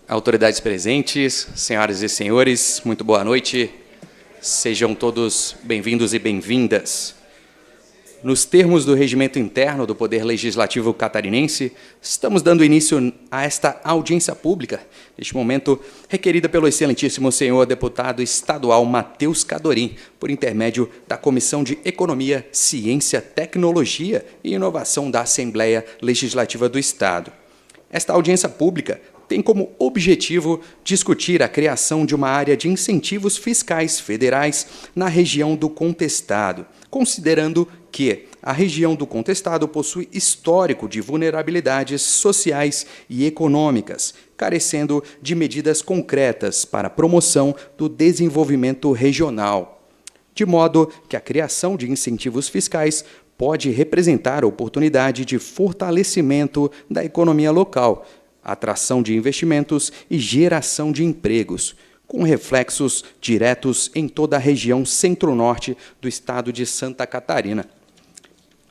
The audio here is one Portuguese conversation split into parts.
Autoridades presentes, senhoras e senhores, muito boa noite. Sejam todos bem-vindos e bem-vindas. Nos termos do regimento interno do Poder Legislativo catarinense, estamos dando início a esta audiência pública, neste momento requerida pelo excelentíssimo senhor deputado estadual Matheus Cadorim, por intermédio da Comissão de Economia, Ciência, Tecnologia e Inovação da Assembleia Legislativa do Estado. Esta audiência pública tem como objetivo discutir a criação de uma área de incentivos fiscais federais na região do Contestado, considerando que a região do Contestado possui histórico de vulnerabilidades sociais e econômicas, carecendo de medidas concretas para a promoção do desenvolvimento regional, de modo que a criação de incentivos fiscais pode representar a oportunidade de fortalecimento da economia local, atração de investimentos e geração de empregos, com reflexos diretos em toda a região centro-norte do estado de Santa Catarina.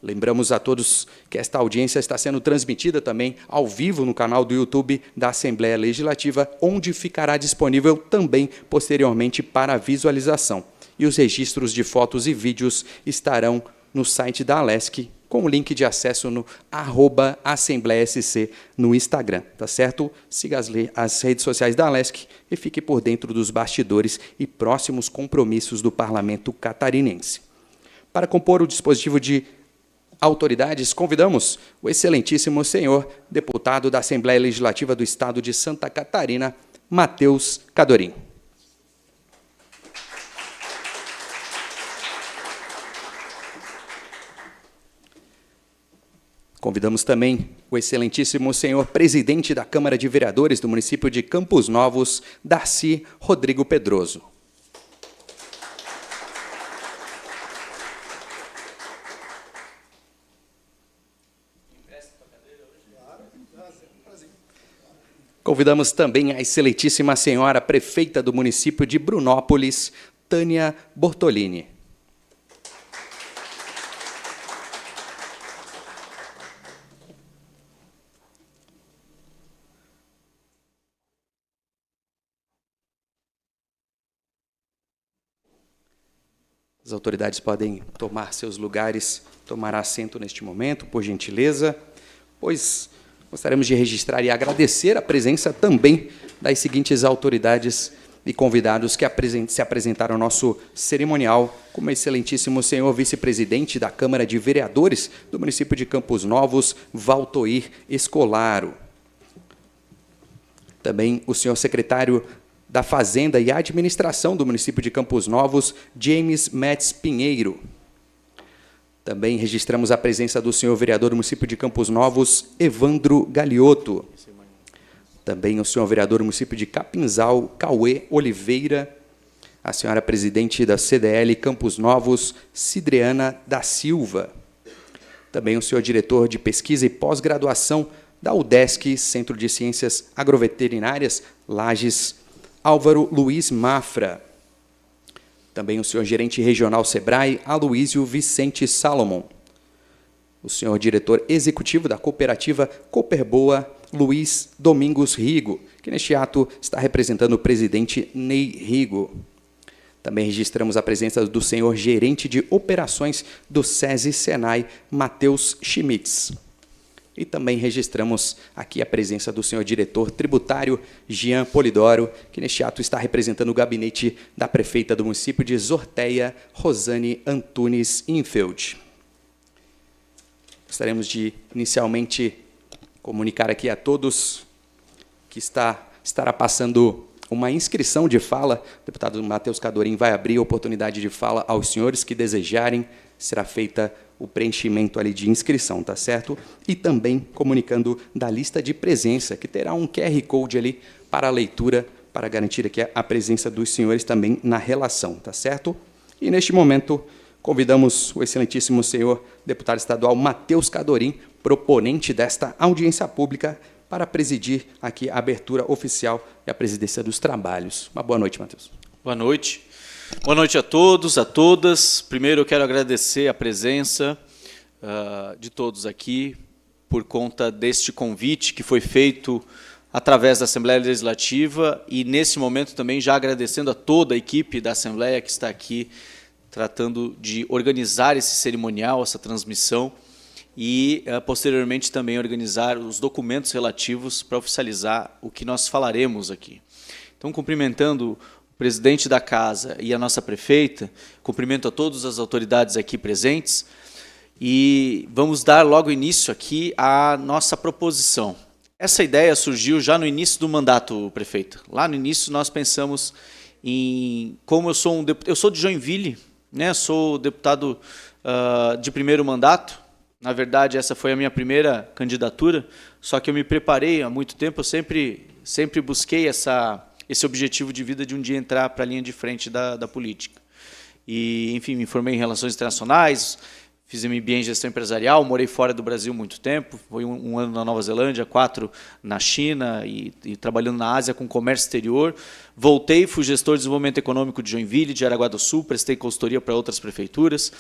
Lembramos a todos que esta audiência está sendo transmitida também ao vivo no canal do YouTube da Assembleia Legislativa, onde ficará disponível também posteriormente para visualização. E os registros de fotos e vídeos estarão no site da Alesc, com o link de acesso no @AssembleiaSC no Instagram, tá certo? Siga as redes sociais da Alesc e fique por dentro dos bastidores e próximos compromissos do Parlamento catarinense. Para compor o dispositivo de autoridades, convidamos o excelentíssimo senhor deputado da Assembleia Legislativa do Estado de Santa Catarina, Matheus Cadorim. Convidamos também o excelentíssimo senhor presidente da Câmara de Vereadores do município de Campos Novos, Darcy Rodrigo Pedroso. Convidamos também a excelentíssima senhora prefeita do município de Brunópolis, Tânia Bortolini. As autoridades podem tomar seus lugares, tomar assento neste momento, por gentileza, pois gostaríamos de registrar e agradecer a presença também das seguintes autoridades e convidados que se apresentaram ao nosso cerimonial, como o excelentíssimo senhor vice-presidente da Câmara de Vereadores do município de Campos Novos, Valtoir Escolaro. Também o senhor secretário da Fazenda e Administração do município de Campos Novos, James Metz Pinheiro. Também registramos a presença do senhor vereador do município de Campos Novos, Evandro Galiotto. Também o senhor vereador do município de Capinzal, Cauê Oliveira. A senhora presidente da CDL Campos Novos, Cidreana da Silva. Também o senhor diretor de pesquisa e pós-graduação da UDESC, Centro de Ciências Agroveterinárias, Lages, Álvaro Luiz Mafra. Também o senhor gerente regional SEBRAE, Aloísio Vicente Salomon. O senhor diretor executivo da cooperativa Cooperboa, Luiz Domingos Rigo, que neste ato está representando o presidente Ney Rigo. Também registramos a presença do senhor gerente de operações do SESI Senai, Matheus Schmitz. E também registramos aqui a presença do senhor diretor tributário, Jean Polidoro, que neste ato está representando o gabinete da prefeita do município de Zorteia, Rosane Antunes Infeld. Gostaríamos de, inicialmente, comunicar aqui a todos que estará passando uma inscrição de fala. O deputado Matheus Cadorim vai abrir a oportunidade de fala aos senhores que desejarem. Será feita o preenchimento ali de inscrição, tá certo? E também comunicando da lista de presença, que terá um QR Code ali para a leitura, para garantir aqui a presença dos senhores também na relação, tá certo? E neste momento, convidamos o excelentíssimo senhor deputado estadual Matheus Cadorim, proponente desta audiência pública, para presidir aqui a abertura oficial e a presidência dos trabalhos. Uma boa noite, Matheus. Boa noite. Boa noite a todos, a todas. Primeiro, eu quero agradecer a presença de todos aqui por conta deste convite que foi feito através da Assembleia Legislativa e, nesse momento, também já agradecendo a toda a equipe da Assembleia que está aqui tratando de organizar esse cerimonial, essa transmissão, e, posteriormente, também organizar os documentos relativos para oficializar o que nós falaremos aqui. Então, cumprimentando o presidente da Casa e a nossa prefeita, cumprimento a todas as autoridades aqui presentes, e vamos dar logo início aqui à nossa proposição. Essa ideia surgiu já no início do mandato, prefeito. Lá no início nós pensamos em como eu sou de Joinville, né? Sou deputado de primeiro mandato. Na verdade, essa foi a minha primeira candidatura, só que eu me preparei há muito tempo, eu sempre busquei esse objetivo de vida de um dia entrar para a linha de frente da política. E, enfim, me formei em Relações Internacionais, fiz MBA em Gestão Empresarial, morei fora do Brasil muito tempo, foi um ano na Nova Zelândia, 4 na China e trabalhando na Ásia com comércio exterior. Voltei, fui gestor de desenvolvimento econômico de Joinville, de Araguá do Sul, prestei consultoria para outras prefeituras,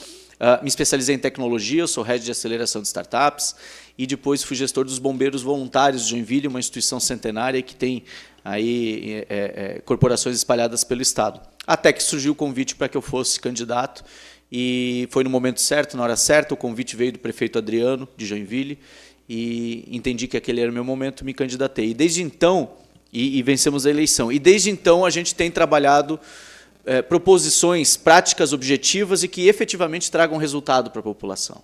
me especializei em tecnologia, eu sou head de aceleração de startups, e depois fui gestor dos Bombeiros Voluntários de Joinville, uma instituição centenária que tem aí corporações espalhadas pelo Estado. Até que surgiu o convite para que eu fosse candidato, e foi no momento certo, na hora certa, o convite veio do prefeito Adriano, de Joinville, e entendi que aquele era o meu momento, me candidatei. E desde então, e vencemos a eleição, e desde então a gente tem trabalhado proposições práticas, objetivas e que efetivamente tragam resultado para a população.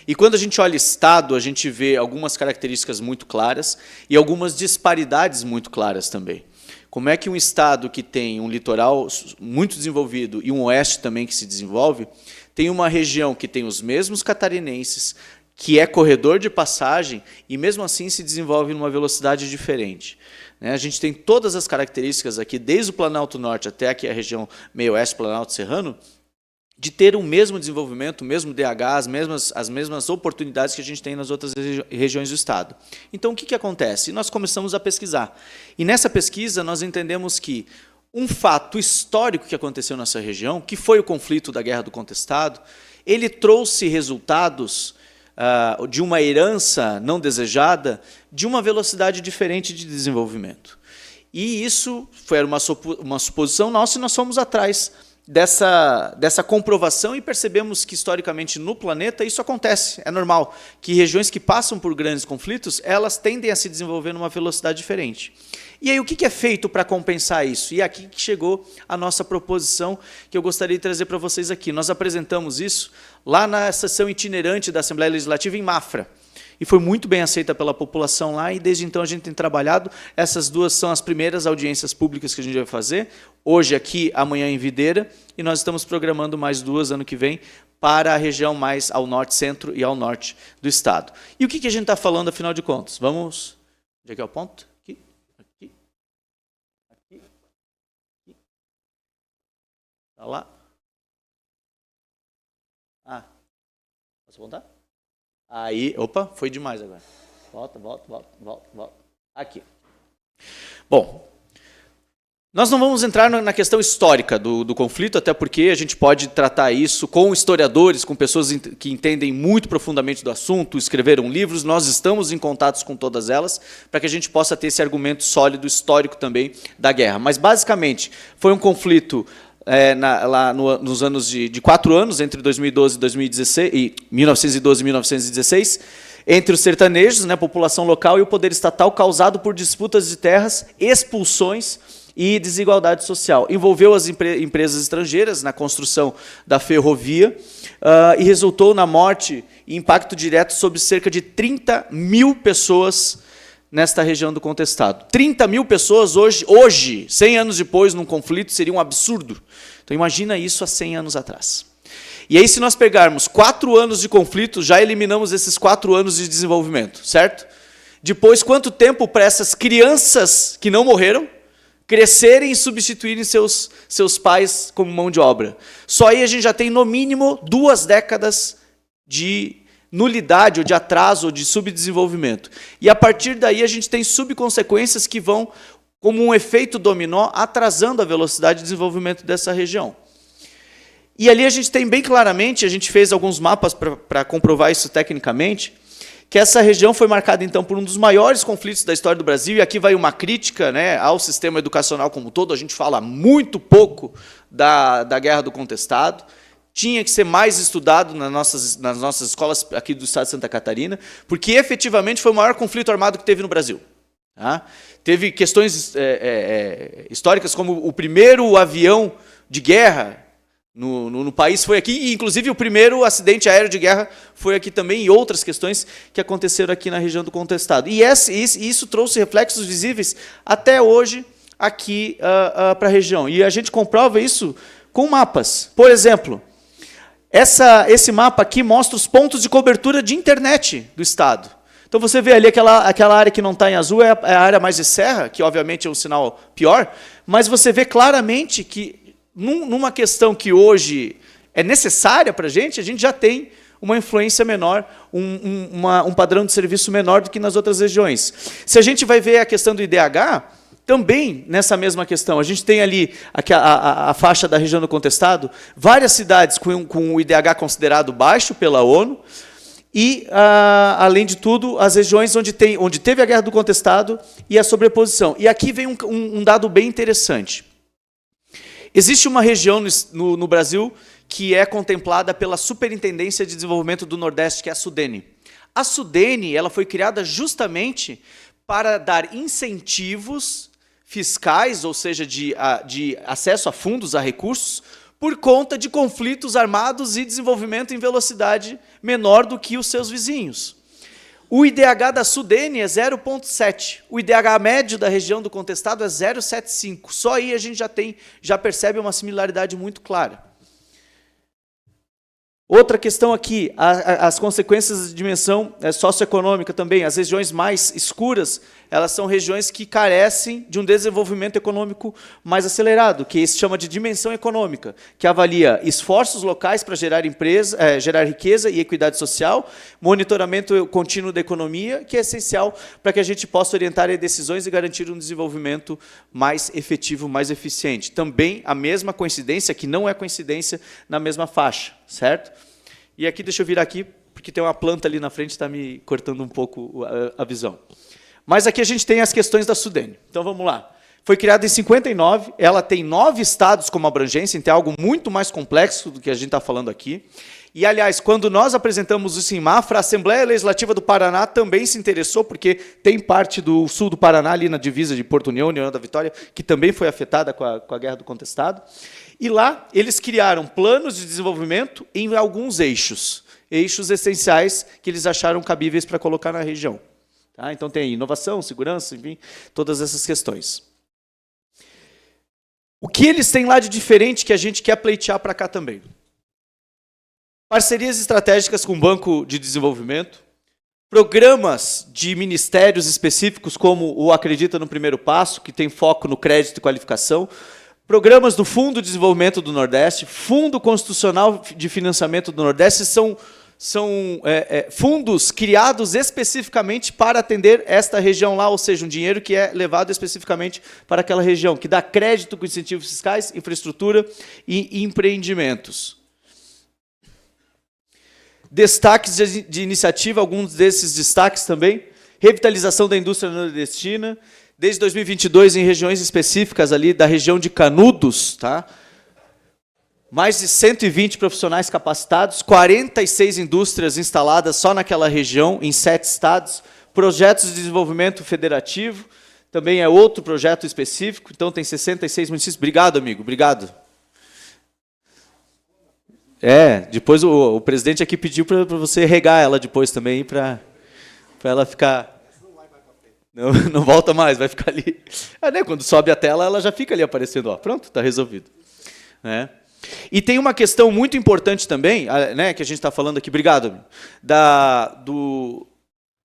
E quando a gente olha Estado, a gente vê algumas características muito claras e algumas disparidades muito claras também. Como é que um Estado que tem um litoral muito desenvolvido e um oeste também que se desenvolve, tem uma região que tem os mesmos catarinenses, que é corredor de passagem e mesmo assim se desenvolve numa velocidade diferente. A gente tem todas as características aqui, desde o Planalto Norte até aqui a região meio-oeste, Planalto Serrano, de ter o mesmo desenvolvimento, o mesmo DH, as mesmas oportunidades que a gente tem nas outras regiões do Estado. Então, o que acontece? Nós começamos a pesquisar. E nessa pesquisa nós entendemos que um fato histórico que aconteceu nessa região, que foi o conflito da Guerra do Contestado, ele trouxe resultados de uma herança não desejada, de uma velocidade diferente de desenvolvimento. E isso foi uma suposição nossa e nós fomos atrás dessa comprovação e percebemos que, historicamente, no planeta, isso acontece, é normal, que regiões que passam por grandes conflitos, elas tendem a se desenvolver numa velocidade diferente. E aí, o que é feito para compensar isso? E é aqui que chegou a nossa proposição, que eu gostaria de trazer para vocês aqui. Nós apresentamos isso lá na sessão itinerante da Assembleia Legislativa em Mafra. E foi muito bem aceita pela população lá, e desde então a gente tem trabalhado. Essas duas são as primeiras audiências públicas que a gente vai fazer, hoje aqui, amanhã em Videira, e nós estamos programando mais 2 ano que vem para a região mais ao norte, centro e ao norte do Estado. E o que a gente está falando, afinal de contas? Vamos... Onde é que é o ponto? Aqui, aqui, aqui, aqui. Está lá. Posso voltar? Aí, opa, foi demais agora. Volta. Aqui. Bom, nós não vamos entrar na questão histórica do conflito, até porque a gente pode tratar isso com historiadores, com pessoas que entendem muito profundamente do assunto, escreveram livros, nós estamos em contatos com todas elas, para que a gente possa ter esse argumento sólido, histórico também, da guerra. Mas, basicamente, foi um conflito... lá nos anos de 4 anos, entre 2012 e 2016, e 1912 e 1916, entre os sertanejos, a população local e o poder estatal, causado por disputas de terras, expulsões e desigualdade social. Envolveu as empresas estrangeiras na construção da ferrovia e resultou na morte e impacto direto sobre cerca de 30 mil pessoas nesta região do contestado. 30 mil pessoas hoje, 100 anos depois, num conflito, seria um absurdo. Então, imagina isso há 100 anos atrás. E aí, se nós pegarmos 4 anos de conflito, já eliminamos esses 4 anos de desenvolvimento, certo? Depois, quanto tempo para essas crianças que não morreram crescerem e substituírem seus pais como mão de obra? Só aí a gente já tem, no mínimo, 2 décadas de nulidade, ou de atraso, ou de subdesenvolvimento. E a partir daí a gente tem subconsequências que vão, como um efeito dominó, atrasando a velocidade de desenvolvimento dessa região. E ali a gente tem bem claramente, a gente fez alguns mapas para comprovar isso tecnicamente, que essa região foi marcada, então, por um dos maiores conflitos da história do Brasil, e aqui vai uma crítica, né, ao sistema educacional como um todo. A gente fala muito pouco da Guerra do Contestado, tinha que ser mais estudado nas nossas escolas aqui do estado de Santa Catarina, porque efetivamente foi o maior conflito armado que teve no Brasil. Tá? Teve questões históricas, como o primeiro avião de guerra no país foi aqui, e inclusive o primeiro acidente aéreo de guerra foi aqui também, e outras questões que aconteceram aqui na região do Contestado. E isso trouxe reflexos visíveis até hoje aqui para a região. E a gente comprova isso com mapas. Por exemplo, esse mapa aqui mostra os pontos de cobertura de internet do estado. Então você vê ali aquela área que não está em azul é a área mais de serra, que obviamente é um sinal pior, mas você vê claramente que numa questão que hoje é necessária para a gente já tem uma influência menor, um padrão de serviço menor do que nas outras regiões. Se a gente vai ver a questão do IDH, também nessa mesma questão, a gente tem ali a faixa da região do Contestado, várias cidades com o IDH considerado baixo pela ONU, e, além de tudo, as regiões onde teve a Guerra do Contestado e a sobreposição. E aqui vem um dado bem interessante. Existe uma região no Brasil que é contemplada pela Superintendência de Desenvolvimento do Nordeste, que é a SUDENE. A SUDENE ela foi criada justamente para dar incentivos fiscais, ou seja, de acesso a fundos, a recursos, por conta de conflitos armados e desenvolvimento em velocidade menor do que os seus vizinhos. O IDH da SUDENE é 0,7. O IDH médio da região do Contestado é 0,75. Só aí a gente já percebe uma similaridade muito clara. Outra questão aqui, as consequências de dimensão socioeconômica também. As regiões mais escuras, elas são regiões que carecem de um desenvolvimento econômico mais acelerado, que se chama de dimensão econômica, que avalia esforços locais para gerar riqueza e equidade social, monitoramento contínuo da economia, que é essencial para que a gente possa orientar decisões e garantir um desenvolvimento mais efetivo, mais eficiente. Também a mesma coincidência, que não é coincidência, na mesma faixa, certo? E aqui, deixa eu virar aqui, porque tem uma planta ali na frente que está me cortando um pouco a visão. Mas aqui a gente tem as questões da SUDENE. Então, vamos lá. Foi criada em 59, ela tem 9 estados como abrangência, então é algo muito mais complexo do que a gente está falando aqui. E, aliás, quando nós apresentamos isso em Mafra, a Assembleia Legislativa do Paraná também se interessou, porque tem parte do sul do Paraná, ali na divisa de Porto União, União da Vitória, que também foi afetada com a Guerra do Contestado. E lá eles criaram planos de desenvolvimento em alguns eixos essenciais que eles acharam cabíveis para colocar na região. Tá? Então tem inovação, segurança, enfim, todas essas questões. O que eles têm lá de diferente que a gente quer pleitear para cá também? Parcerias estratégicas com o Banco de Desenvolvimento, programas de ministérios específicos como o Acredita no Primeiro Passo, que tem foco no crédito e qualificação, programas do Fundo de Desenvolvimento do Nordeste, Fundo Constitucional de Financiamento do Nordeste, são fundos criados especificamente para atender esta região lá, ou seja, um dinheiro que é levado especificamente para aquela região, que dá crédito com incentivos fiscais, infraestrutura e empreendimentos. Destaques de iniciativa, alguns desses destaques também, revitalização da indústria nordestina, desde 2022 em regiões específicas ali da região de Canudos, tá? Mais de 120 profissionais capacitados, 46 indústrias instaladas só naquela região, em 7 estados, projetos de desenvolvimento federativo, também é outro projeto específico, então tem 66 municípios. Obrigado, amigo, obrigado. Depois o presidente aqui pediu para você regar ela depois também, para ela ficar... Não volta mais, vai ficar ali. Né, quando sobe a tela, ela já fica ali aparecendo. Ó, pronto, está resolvido. Né? E tem uma questão muito importante também, né, que a gente está falando aqui, obrigado, amigo,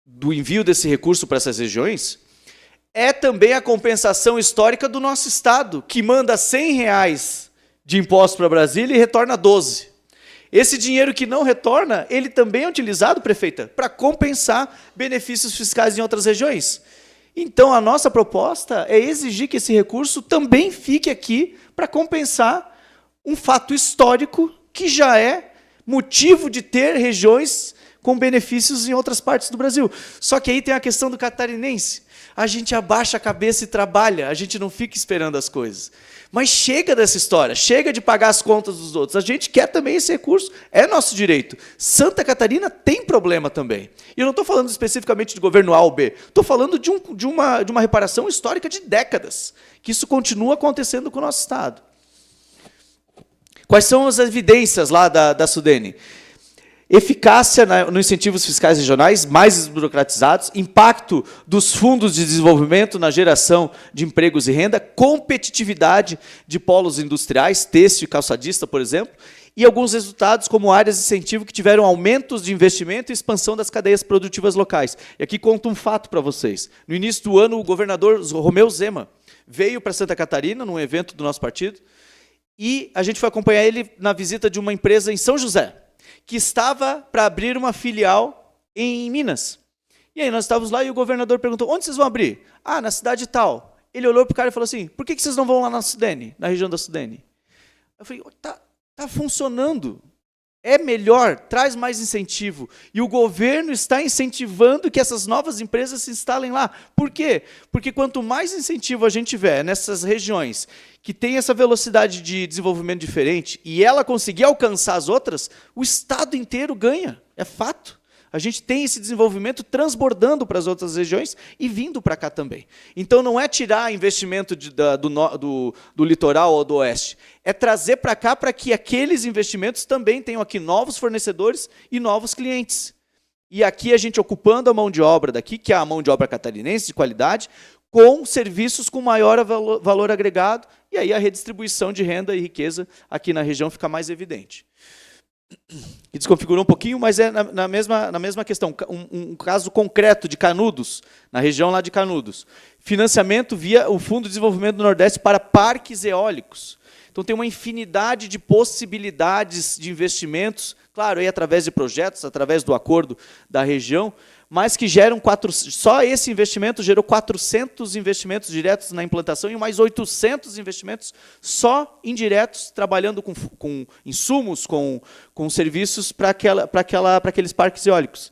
do envio desse recurso para essas regiões, é também a compensação histórica do nosso Estado, que manda R$100 de imposto para Brasília e retorna 12. Esse dinheiro que não retorna, ele também é utilizado, prefeita, para compensar benefícios fiscais em outras regiões. Então, a nossa proposta é exigir que esse recurso também fique aqui para compensar um fato histórico que já é motivo de ter regiões com benefícios em outras partes do Brasil. Só que aí tem a questão do catarinense. A gente abaixa a cabeça e trabalha, a gente não fica esperando as coisas. Mas chega dessa história, chega de pagar as contas dos outros. A gente quer também esse recurso, é nosso direito. Santa Catarina tem problema também. E eu não estou falando especificamente de governo A ou B, estou falando de uma reparação histórica de décadas, que isso continua acontecendo com o nosso Estado. Quais são as evidências lá da Sudene? Eficácia nos incentivos fiscais regionais, mais desburocratizados, impacto dos fundos de desenvolvimento na geração de empregos e renda, competitividade de polos industriais, têxtil e calçadista, por exemplo, e alguns resultados como áreas de incentivo que tiveram aumentos de investimento e expansão das cadeias produtivas locais. E aqui conto um fato para vocês. No início do ano, o governador Romeu Zema veio para Santa Catarina, num evento do nosso partido, e a gente foi acompanhar ele na visita de uma empresa em São José, que estava para abrir uma filial em Minas. E aí nós estávamos lá e o governador perguntou, onde vocês vão abrir? Ah, na cidade tal. Ele olhou para o cara e falou assim, por que vocês não vão lá na Sudene, na região da Sudene? Eu falei, tá funcionando. É melhor, traz mais incentivo. E o governo está incentivando que essas novas empresas se instalem lá. Por quê? Porque quanto mais incentivo a gente tiver nessas regiões que tem essa velocidade de desenvolvimento diferente e ela conseguir alcançar as outras, o Estado inteiro ganha. É fato. A gente tem esse desenvolvimento transbordando para as outras regiões e vindo para cá também. Então, não é tirar investimento do litoral ou do oeste, é trazer para cá para que aqueles investimentos também tenham aqui novos fornecedores e novos clientes. E aqui a gente ocupando a mão de obra daqui, que é a mão de obra catarinense de qualidade, com serviços com maior valor agregado, e aí a redistribuição de renda e riqueza aqui na região fica mais evidente. E desconfigurou um pouquinho, mas é na mesma questão. Um caso concreto de Canudos, na região lá de Canudos. Financiamento via o Fundo de Desenvolvimento do Nordeste para parques eólicos. Então, tem uma infinidade de possibilidades de investimentos, claro, aí através de projetos, através do acordo da região, mas que geram só esse investimento gerou 400 investimentos diretos na implantação e mais 800 investimentos só indiretos, trabalhando com insumos, com serviços para aqueles parques eólicos.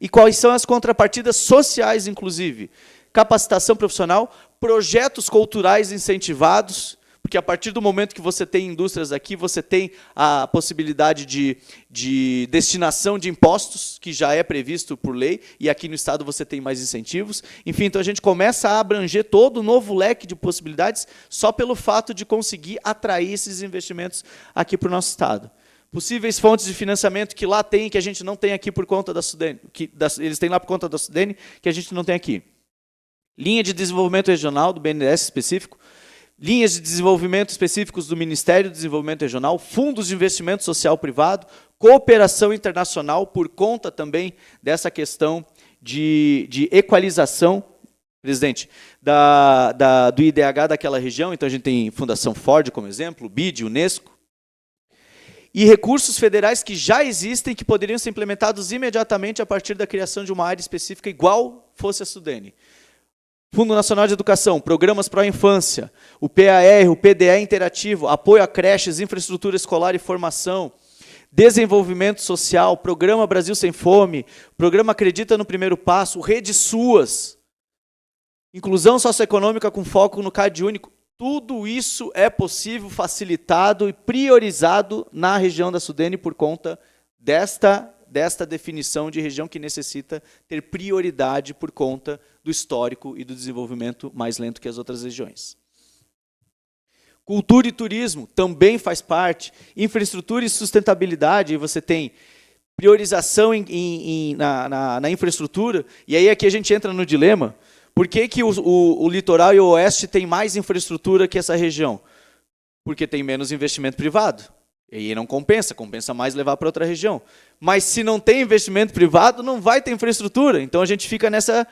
E quais são as contrapartidas sociais, inclusive? Capacitação profissional, projetos culturais incentivados, porque a partir do momento que você tem indústrias aqui, você tem a possibilidade de destinação de impostos, que já é previsto por lei, e aqui no Estado você tem mais incentivos. Enfim, então a gente começa a abranger todo o novo leque de possibilidades só pelo fato de conseguir atrair esses investimentos aqui para o nosso Estado. Possíveis fontes de financiamento que lá tem, que a gente não tem aqui por conta da Sudene, eles têm lá por conta da Sudene, que a gente não tem aqui. Linha de desenvolvimento regional, do BNDES específico, linhas de desenvolvimento específicos do Ministério do Desenvolvimento Regional, fundos de investimento social privado, cooperação internacional, por conta também dessa questão de equalização, presidente, do IDH daquela região. Então, a gente tem Fundação Ford como exemplo, BID, Unesco, e recursos federais que já existem, que poderiam ser implementados imediatamente a partir da criação de uma área específica igual fosse a Sudene. Fundo Nacional de Educação, programas para a infância, o PAR, o PDE interativo, apoio a creches, infraestrutura escolar e formação, desenvolvimento social, programa Brasil Sem Fome, programa Acredita no Primeiro Passo, Rede SUAS, inclusão socioeconômica com foco no CAD único. Tudo isso é possível, facilitado e priorizado na região da Sudene por conta desta definição de região que necessita ter prioridade por conta do histórico e do desenvolvimento mais lento que as outras regiões. Cultura e turismo também faz parte. Infraestrutura e sustentabilidade, você tem priorização na infraestrutura, e aí aqui a gente entra no dilema. Por que o litoral e o oeste têm mais infraestrutura que essa região? Porque tem menos investimento privado. E aí não compensa, compensa mais levar para outra região. Mas se não tem investimento privado, não vai ter infraestrutura. Então a gente fica nessa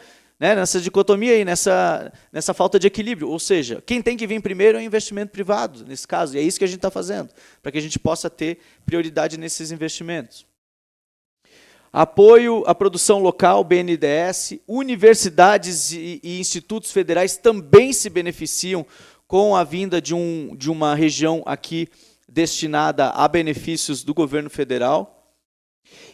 dicotomia aí, nessa falta de equilíbrio. Ou seja, quem tem que vir primeiro é o investimento privado, nesse caso. E é isso que a gente está fazendo, para que a gente possa ter prioridade nesses investimentos. Apoio à produção local, BNDES, universidades e institutos federais também se beneficiam com a vinda de uma região aqui destinada a benefícios do governo federal.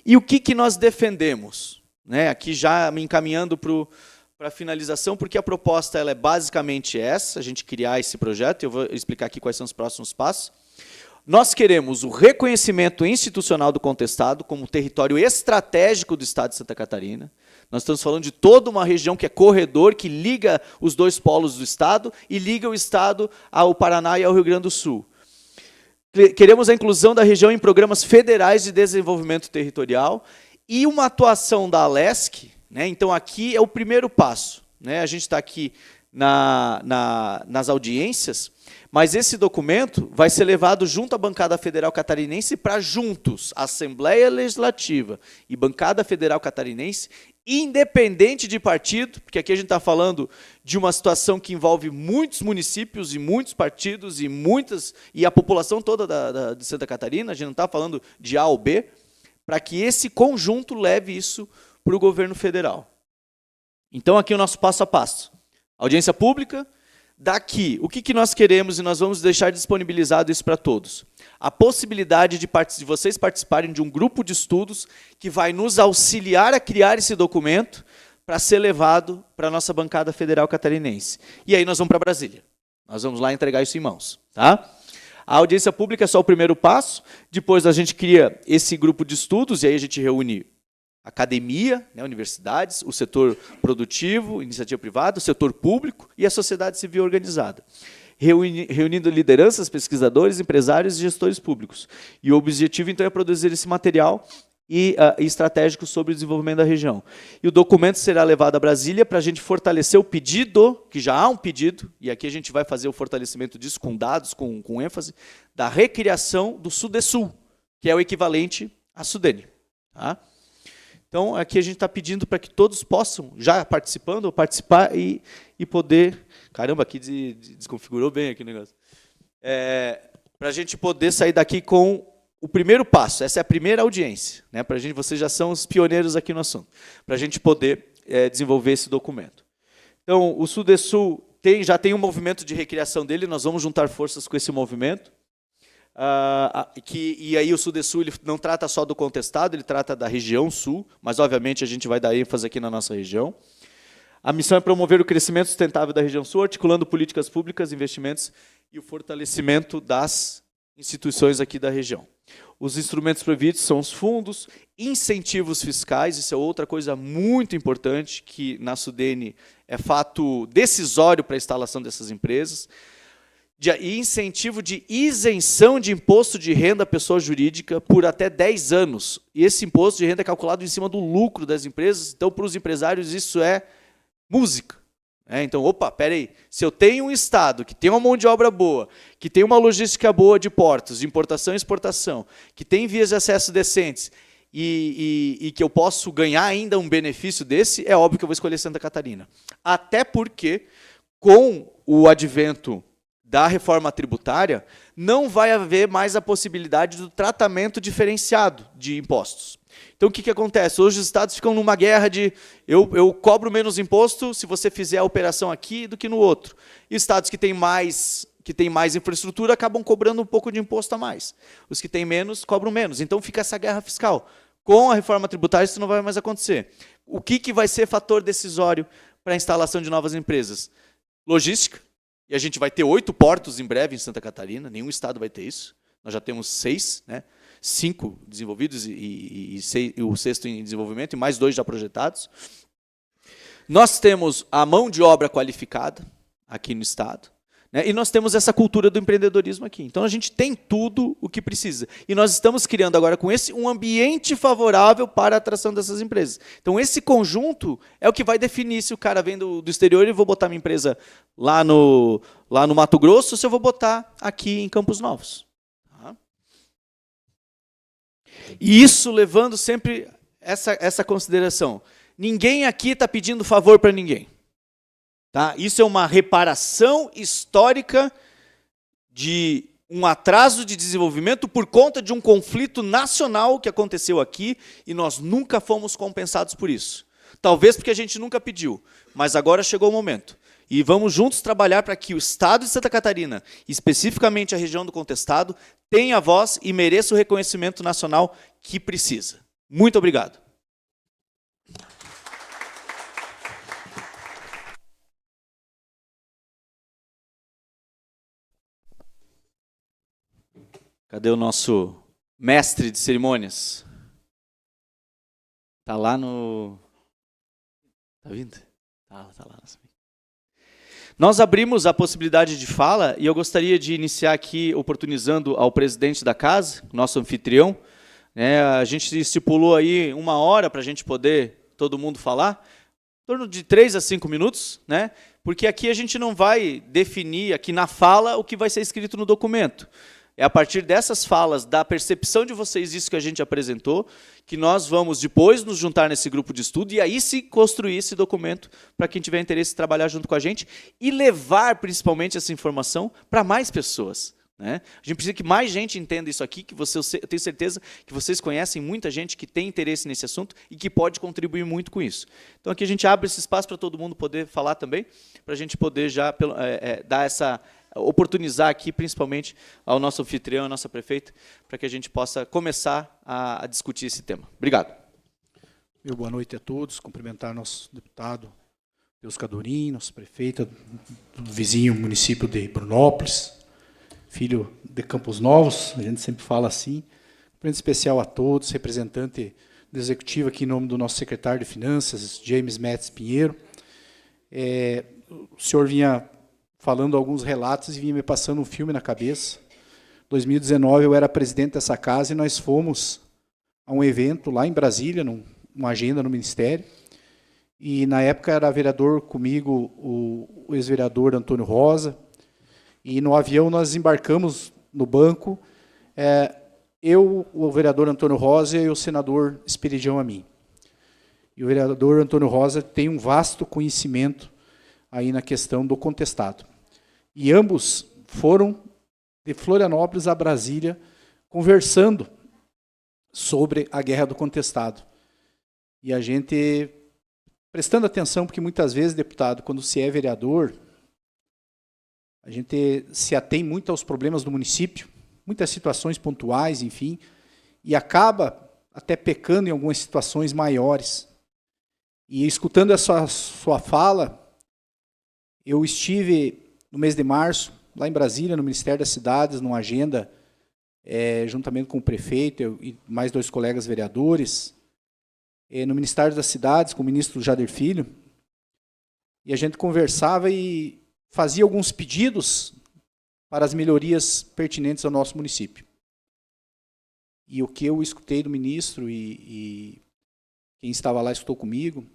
E o que nós defendemos? Né, aqui já me encaminhando para a finalização, porque a proposta ela é basicamente essa, a gente criar esse projeto, eu vou explicar aqui quais são os próximos passos. Nós queremos o reconhecimento institucional do contestado como território estratégico do Estado de Santa Catarina. Nós estamos falando de toda uma região que é corredor, que liga os dois polos do Estado e liga o Estado ao Paraná e ao Rio Grande do Sul. Queremos a inclusão da região em programas federais de desenvolvimento territorial e uma atuação da Alesc, né? Então, aqui é o primeiro passo. Né? A gente está aqui nas audiências, mas esse documento vai ser levado junto à bancada federal catarinense para juntos, Assembleia Legislativa e bancada federal catarinense, independente de partido, porque aqui a gente está falando de uma situação que envolve muitos municípios e muitos partidos e a população toda de Santa Catarina, a gente não está falando de A ou B, para que esse conjunto leve isso para o governo federal. Então, aqui o nosso passo a passo. Audiência pública. Daqui, o que nós queremos, e nós vamos deixar disponibilizado isso para todos. A possibilidade de vocês participarem de um grupo de estudos que vai nos auxiliar a criar esse documento para ser levado para a nossa bancada federal catarinense. E aí nós vamos para Brasília. Nós vamos lá entregar isso em mãos. Tá? A audiência pública é só o primeiro passo, depois a gente cria esse grupo de estudos, e aí a gente reúne academia, né, universidades, o setor produtivo, iniciativa privada, o setor público e a sociedade civil organizada, reunindo lideranças, pesquisadores, empresários e gestores públicos. E o objetivo, então, é produzir esse material estratégico sobre o desenvolvimento da região. E o documento será levado a Brasília para a gente fortalecer o pedido, que já há um pedido, e aqui a gente vai fazer o fortalecimento disso com dados, com ênfase, da recriação do Sudesul, que é o equivalente à Sudene. Tá? Então, aqui a gente está pedindo para que todos possam, já participando, participar e poder... Caramba, aqui desconfigurou bem aqui o negócio. Para a gente poder sair daqui com o primeiro passo. Essa é a primeira audiência. Né, para a gente, vocês já são os pioneiros aqui no assunto. Para a gente poder desenvolver esse documento. Então, o Sudesul já tem um movimento de recriação dele, nós vamos juntar forças com esse movimento. E aí o Sudesul ele não trata só do contestado, ele trata da região sul, mas obviamente a gente vai dar ênfase aqui na nossa região. A missão é promover o crescimento sustentável da região sul, articulando políticas públicas, investimentos e o fortalecimento das instituições aqui da região. Os instrumentos previstos são os fundos, incentivos fiscais, isso é outra coisa muito importante, que na Sudene é fato decisório para a instalação dessas empresas. E incentivo de isenção de imposto de renda à pessoa jurídica por até 10 anos. E esse imposto de renda é calculado em cima do lucro das empresas, então, para os empresários, isso é música. Então, opa, peraí, se eu tenho um Estado que tem uma mão de obra boa, que tem uma logística boa de portos, de importação e exportação, que tem vias de acesso decentes, e que eu posso ganhar ainda um benefício desse, é óbvio que eu vou escolher Santa Catarina. Até porque, com o advento da reforma tributária, não vai haver mais a possibilidade do tratamento diferenciado de impostos. Então, o que acontece? Hoje os estados ficam numa guerra de eu cobro menos imposto se você fizer a operação aqui do que no outro. E estados que têm mais infraestrutura acabam cobrando um pouco de imposto a mais. Os que têm menos, cobram menos. Então, fica essa guerra fiscal. Com a reforma tributária, isso não vai mais acontecer. O que vai ser fator decisório para a instalação de novas empresas? Logística. E a gente vai ter 8 portos em breve em Santa Catarina, nenhum estado vai ter isso. Nós já temos 6, né? 5 desenvolvidos e o 6º em desenvolvimento, e mais 2 já projetados. Nós temos a mão de obra qualificada aqui no estado, né? E nós temos essa cultura do empreendedorismo aqui. Então, a gente tem tudo o que precisa. E nós estamos criando agora com esse um ambiente favorável para a atração dessas empresas. Então, esse conjunto é o que vai definir se o cara vem do exterior e vou botar minha empresa lá no Mato Grosso, ou se eu vou botar aqui em Campos Novos. Tá? E isso levando sempre essa consideração. Ninguém aqui está pedindo favor para ninguém. Tá? Isso é uma reparação histórica de um atraso de desenvolvimento por conta de um conflito nacional que aconteceu aqui e nós nunca fomos compensados por isso. Talvez porque a gente nunca pediu, mas agora chegou o momento. E vamos juntos trabalhar para que o Estado de Santa Catarina, especificamente a região do contestado, tenha voz e mereça o reconhecimento nacional que precisa. Muito obrigado. Cadê o nosso mestre de cerimônias? Tá lá no... Tá vindo? Tá lá. Nós abrimos a possibilidade de fala e eu gostaria de iniciar aqui oportunizando ao presidente da casa, nosso anfitrião. A gente estipulou aí 1 hora para a gente poder todo mundo falar, em torno de 3 a 5 minutos, né? Porque aqui a gente não vai definir aqui na fala o que vai ser escrito no documento. É a partir dessas falas, da percepção de vocês, isso que a gente apresentou, que nós vamos depois nos juntar nesse grupo de estudo e aí se construir esse documento para quem tiver interesse em trabalhar junto com a gente e levar principalmente essa informação para mais pessoas. Né? A gente precisa que mais gente entenda isso aqui, que eu tenho certeza que vocês conhecem muita gente que tem interesse nesse assunto e que pode contribuir muito com isso. Então aqui a gente abre esse espaço para todo mundo poder falar também, para a gente poder já dar essa... oportunizar aqui, principalmente, ao nosso anfitrião, à nossa prefeita, para que a gente possa começar a discutir esse tema. Obrigado. Meu boa noite a todos. Cumprimentar nosso deputado Deus Cadorim, nosso prefeito do vizinho município de Brunópolis, filho de Campos Novos, a gente sempre fala assim. Cumprimento especial a todos, representante do Executivo aqui em nome do nosso secretário de Finanças, James Metz Pinheiro. O senhor vinha falando alguns relatos e vinha me passando um filme na cabeça. Em 2019, eu era presidente dessa casa e nós fomos a um evento lá em Brasília, numa agenda no Ministério. E, na época, era vereador comigo o ex-vereador Antônio Rosa. E, no avião, nós embarcamos no banco, eu, o vereador Antônio Rosa e o senador Esperidião Amin. E o vereador Antônio Rosa tem um vasto conhecimento aí na questão do contestado. E ambos foram de Florianópolis a Brasília conversando sobre a guerra do contestado. E a gente prestando atenção, porque muitas vezes, deputado, quando se é vereador, a gente se atém muito aos problemas do município, muitas situações pontuais, enfim, e acaba até pecando em algumas situações maiores. E escutando essa sua fala, eu estive no mês de março, lá em Brasília, no Ministério das Cidades, numa agenda, juntamente com o prefeito e mais 2 colegas vereadores, no Ministério das Cidades, com o ministro Jader Filho, e a gente conversava e fazia alguns pedidos para as melhorias pertinentes ao nosso município. E o que eu escutei do ministro e quem estava lá escutou comigo,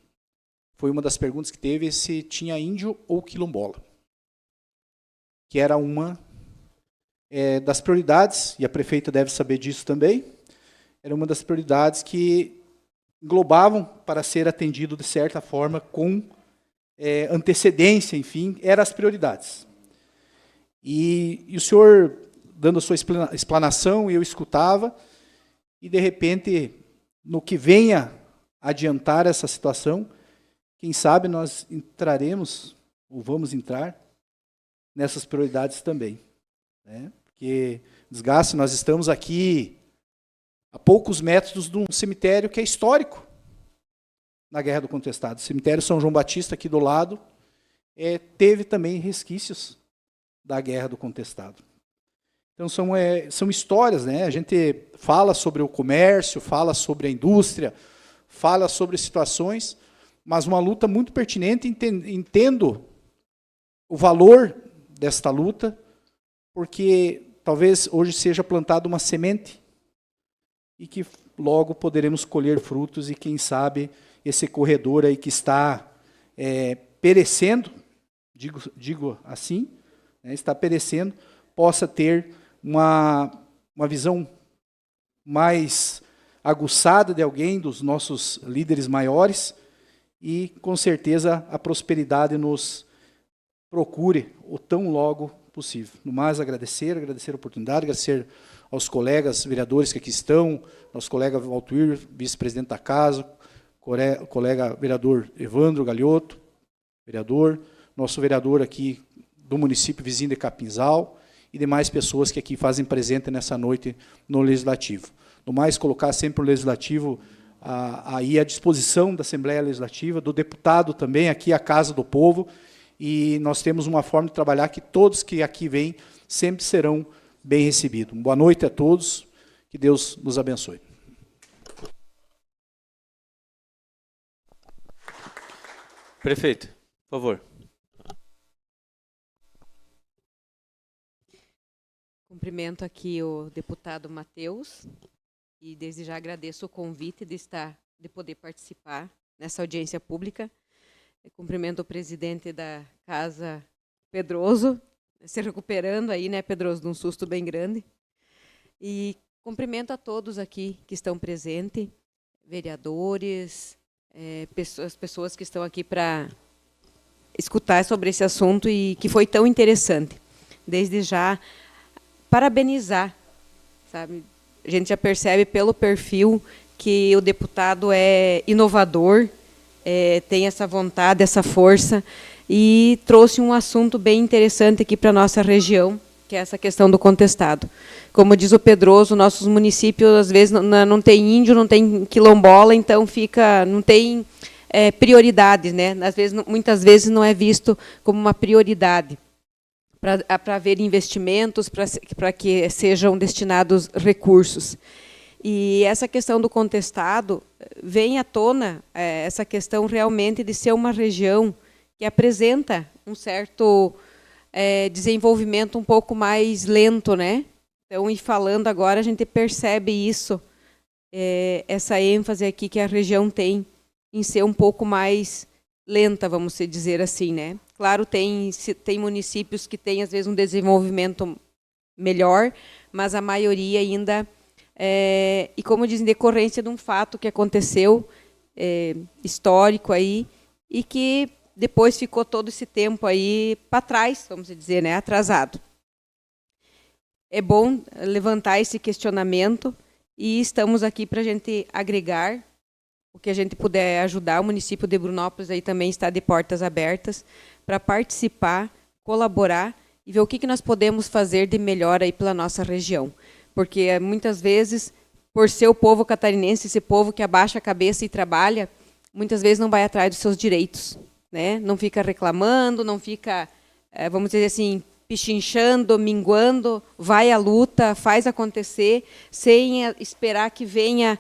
foi uma das perguntas que teve se tinha índio ou quilombola, que era uma das prioridades, e a prefeita deve saber disso também, era uma das prioridades que englobavam para ser atendido de certa forma com antecedência, enfim, eram as prioridades. E o senhor, dando a sua explanação, eu escutava, e de repente, no que venha adiantar essa situação, quem sabe nós entraremos, ou vamos entrar, nessas prioridades também. Né? Porque, desgaste, nós estamos aqui a poucos metros de um cemitério que é histórico na Guerra do Contestado. O cemitério São João Batista, aqui do lado, teve também resquícios da Guerra do Contestado. Então, são histórias, né? A gente fala sobre o comércio, fala sobre a indústria, fala sobre situações, mas uma luta muito pertinente, entendo o valor desta luta, porque talvez hoje seja plantada uma semente e que logo poderemos colher frutos e, quem sabe, esse corredor aí que está perecendo, digo assim, né, está perecendo, possa ter uma visão mais aguçada de alguém, dos nossos líderes maiores, e, com certeza, a prosperidade nos procure o tão logo possível. No mais, agradecer a oportunidade, agradecer aos colegas vereadores que aqui estão, nosso colega Valtuir, vice-presidente da casa, colega vereador Evandro Galhoto, vereador, nosso vereador aqui do município vizinho de Capinzal, e demais pessoas que aqui fazem presente nessa noite no Legislativo. No mais, colocar sempre o Legislativo aí à disposição da Assembleia Legislativa, do deputado também, aqui a Casa do Povo, e nós temos uma forma de trabalhar que todos que aqui vêm sempre serão bem recebidos. Boa noite a todos, que Deus nos abençoe. Prefeito, por favor. Cumprimento aqui o deputado Matheus e desde já agradeço o convite de poder participar nessa audiência pública. Cumprimento o presidente da Casa, Pedroso, se recuperando aí, né, Pedroso, de um susto bem grande. E cumprimento a todos aqui que estão presentes, vereadores, pessoas que estão aqui para escutar sobre esse assunto e que foi tão interessante. Desde já, parabenizar, sabe? A gente já percebe pelo perfil que o deputado é inovador, tem essa vontade, essa força, e trouxe um assunto bem interessante aqui para a nossa região, que é essa questão do contestado. Como diz o Pedroso, nossos municípios, às vezes, não tem índio, não tem quilombola, então não tem prioridades, né? Às vezes, muitas vezes não é visto como uma prioridade para haver investimentos, para que sejam destinados recursos. E essa questão do contestado vem à tona, essa questão realmente de ser uma região que apresenta um certo desenvolvimento um pouco mais lento, né? Então, e falando agora, a gente percebe isso, essa ênfase aqui que a região tem em ser um pouco mais lenta, vamos dizer assim, né? Claro, tem municípios que têm, às vezes, um desenvolvimento melhor, mas a maioria ainda, e como dizem, decorrência de um fato que aconteceu, histórico aí, e que depois ficou todo esse tempo aí para trás, vamos dizer, né, atrasado. É bom levantar esse questionamento e estamos aqui para a gente agregar o que a gente puder ajudar. O município de Brunópolis aí também está de portas abertas para participar, colaborar e ver o que nós podemos fazer de melhor aí pela nossa região. Porque muitas vezes, por ser o povo catarinense, esse povo que abaixa a cabeça e trabalha, muitas vezes não vai atrás dos seus direitos, né? Não fica reclamando, não fica, vamos dizer assim, pichinchando, minguando, vai à luta, faz acontecer, sem esperar que venha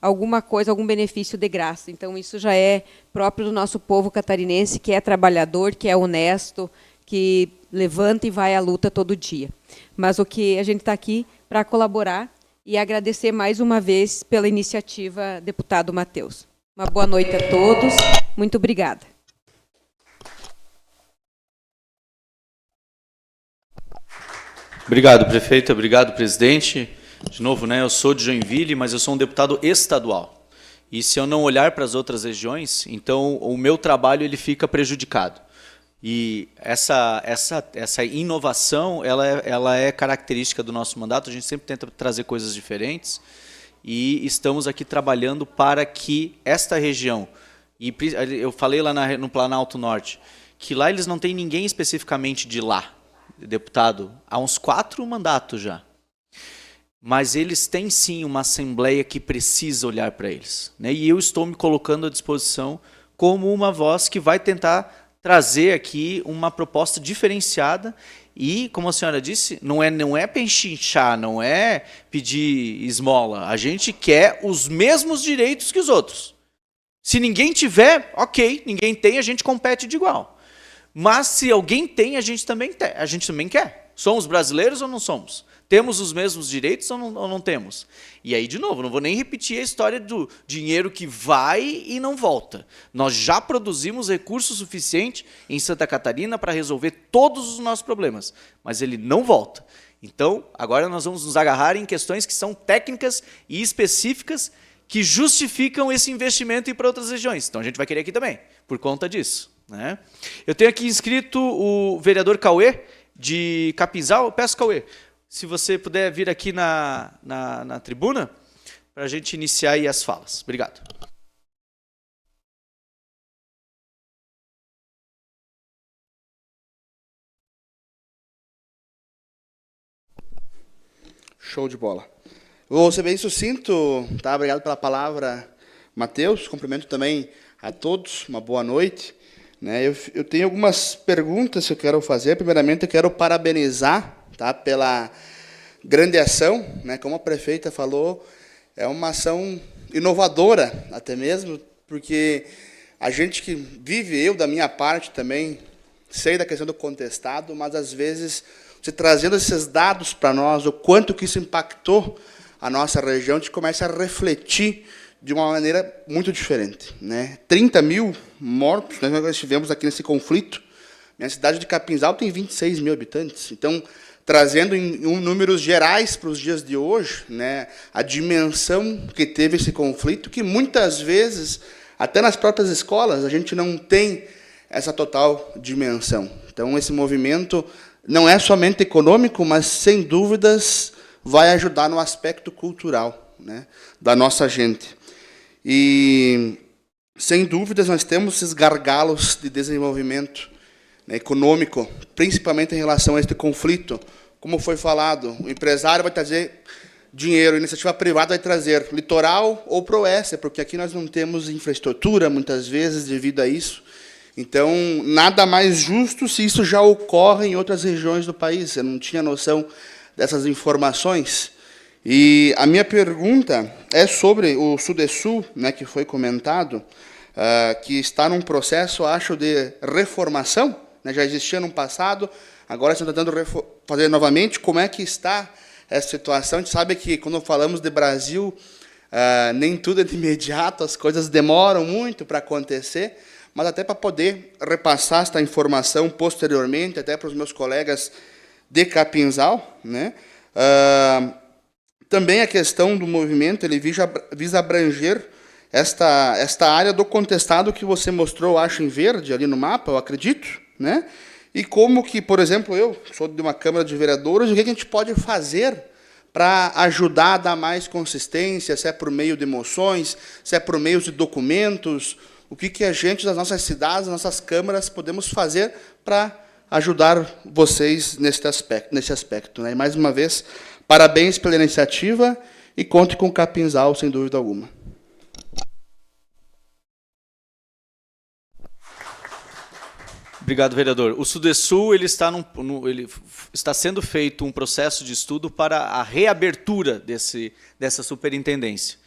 alguma coisa, algum benefício de graça. Então, isso já é próprio do nosso povo catarinense, que é trabalhador, que é honesto, que levanta e vai à luta todo dia. Mas o que a gente está aqui para colaborar e agradecer mais uma vez pela iniciativa, deputado Matheus. Uma boa noite a todos. Muito obrigada. Obrigado, prefeito. Obrigado, presidente. De novo, né, eu sou de Joinville, mas eu sou um deputado estadual. E se eu não olhar para as outras regiões, então o meu trabalho ele fica prejudicado. E essa inovação ela é característica do nosso mandato. A gente sempre tenta trazer coisas diferentes e estamos aqui trabalhando para que esta região, e eu falei lá no Planalto Norte, que lá eles não têm ninguém especificamente de lá, deputado, há uns 4 mandatos já. Mas eles têm sim uma assembleia que precisa olhar para eles, né? E eu estou me colocando à disposição como uma voz que vai tentar trazer aqui uma proposta diferenciada e, como a senhora disse, não é penchinchar, não é pedir esmola. A gente quer os mesmos direitos que os outros. Se ninguém tiver, ok, ninguém tem, a gente compete de igual. Mas se alguém tem, a gente também quer. Somos brasileiros ou não somos? Temos os mesmos direitos ou não temos? E aí, de novo, não vou nem repetir a história do dinheiro que vai e não volta. Nós já produzimos recurso suficiente em Santa Catarina para resolver todos os nossos problemas, mas ele não volta. Então, agora nós vamos nos agarrar em questões que são técnicas e específicas que justificam esse investimento e ir para outras regiões. Então, a gente vai querer aqui também, por conta disso, né? Eu tenho aqui inscrito o vereador Cauê, de Capinzal. Peço, Cauê, se você puder vir aqui na tribuna, para a gente iniciar aí as falas. Obrigado. Show de bola. Vou ser bem sucinto, tá? Obrigado pela palavra, Matheus. Cumprimento também a todos, uma boa noite. Né? Eu tenho algumas perguntas que eu quero fazer. Primeiramente, eu quero parabenizar, tá, pela grande ação, né? Como a prefeita falou, é uma ação inovadora, até mesmo, porque a gente que vive, eu da minha parte também, sei da questão do contestado, mas às vezes, você trazendo esses dados para nós, o quanto que isso impactou a nossa região, a gente começa a refletir de uma maneira muito diferente. Né? 30 mil mortos, nós estivemos aqui nesse conflito. Minha cidade de Capinzal tem 26 mil habitantes. Então, trazendo em números gerais para os dias de hoje, né, a dimensão que teve esse conflito, que muitas vezes, até nas próprias escolas, a gente não tem essa total dimensão. Então, esse movimento não é somente econômico, mas, sem dúvidas, vai ajudar no aspecto cultural, né, da nossa gente. E, sem dúvidas, nós temos esses gargalos de desenvolvimento, né, econômico, principalmente em relação a este conflito. Como foi falado, o empresário vai trazer dinheiro, a iniciativa privada vai trazer litoral ou proeste, porque aqui nós não temos infraestrutura, muitas vezes, devido a isso. Então, nada mais justo se isso já ocorre em outras regiões do país. Eu não tinha noção dessas informações. E a minha pergunta é sobre o Sudesul, né, que foi comentado, que está num processo, acho, de reformação, né, já existia no passado, agora estão tentando fazer novamente. Como é que está essa situação? A gente sabe que, quando falamos de Brasil, nem tudo é de imediato, as coisas demoram muito para acontecer, mas até para poder repassar esta informação posteriormente, até para os meus colegas de Capinzal, né? Também a questão do movimento, ele visa abranger esta área do contestado que você mostrou, acho, em verde, ali no mapa, eu acredito, né? E como que, por exemplo, eu sou de uma Câmara de Vereadores, o que a gente pode fazer para ajudar a dar mais consistência, se é por meio de moções, se é por meio de documentos, o que a gente, das nossas cidades, das nossas câmaras, podemos fazer para ajudar vocês nesse aspecto. Né? E, mais uma vez, parabéns pela iniciativa e conte com o Capinzal, sem dúvida alguma. Obrigado, vereador. O Sudesul ele está sendo feito um processo de estudo para a reabertura dessa superintendência.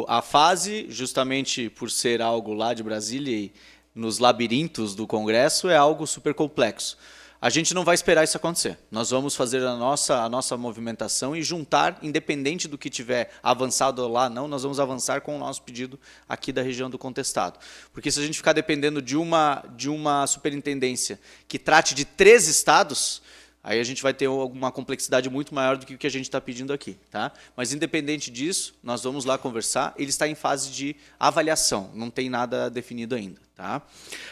A fase, justamente por ser algo lá de Brasília e nos labirintos do Congresso, é algo super complexo. A gente não vai esperar isso acontecer. Nós vamos fazer a nossa movimentação e juntar, independente do que tiver avançado lá, não, nós vamos avançar com o nosso pedido aqui da região do contestado. Porque se a gente ficar dependendo de uma superintendência que trate de 3 estados, aí a gente vai ter uma complexidade muito maior do que o que a gente está pedindo aqui. Tá? Mas, independente disso, nós vamos lá conversar. Ele está em fase de avaliação, não tem nada definido ainda. Tá?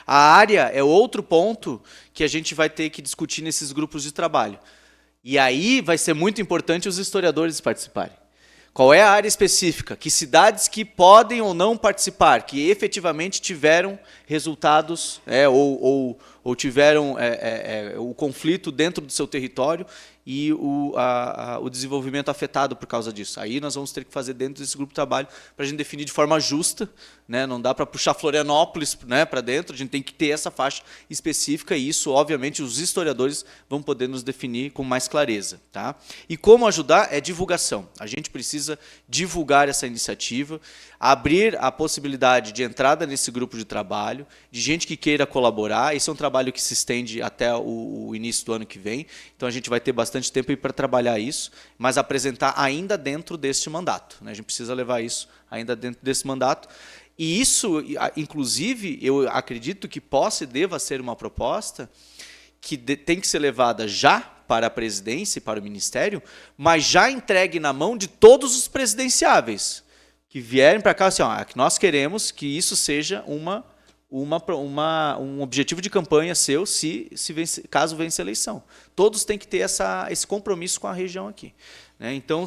A área é outro ponto que a gente vai ter que discutir nesses grupos de trabalho. E aí vai ser muito importante os historiadores participarem. Qual é a área específica? Que cidades que podem ou não participar, que efetivamente tiveram resultados ou tiveram o conflito dentro do seu território e o desenvolvimento afetado por causa disso. Aí nós vamos ter que fazer dentro desse grupo de trabalho para a gente definir de forma justa, né? Não dá para puxar Florianópolis, né, para dentro, a gente tem que ter essa faixa específica e isso, obviamente, os historiadores vão poder nos definir com mais clareza. Tá? E como ajudar é divulgação. A gente precisa divulgar essa iniciativa, abrir a possibilidade de entrada nesse grupo de trabalho, de gente que queira colaborar. Esse é um trabalho que se estende até o início do ano que vem, então a gente vai ter bastante tempo para trabalhar isso, mas apresentar ainda dentro deste mandato. Né? A gente precisa levar isso ainda dentro desse mandato. E isso, inclusive, eu acredito que possa e deva ser uma proposta que tem que ser levada já para a presidência e para o ministério, mas já entregue na mão de todos os presidenciáveis que vierem para cá, assim, ó, que nós queremos que isso seja um objetivo de campanha seu caso vença a eleição. todos têm que ter esse compromisso com a região aqui. Né? Então,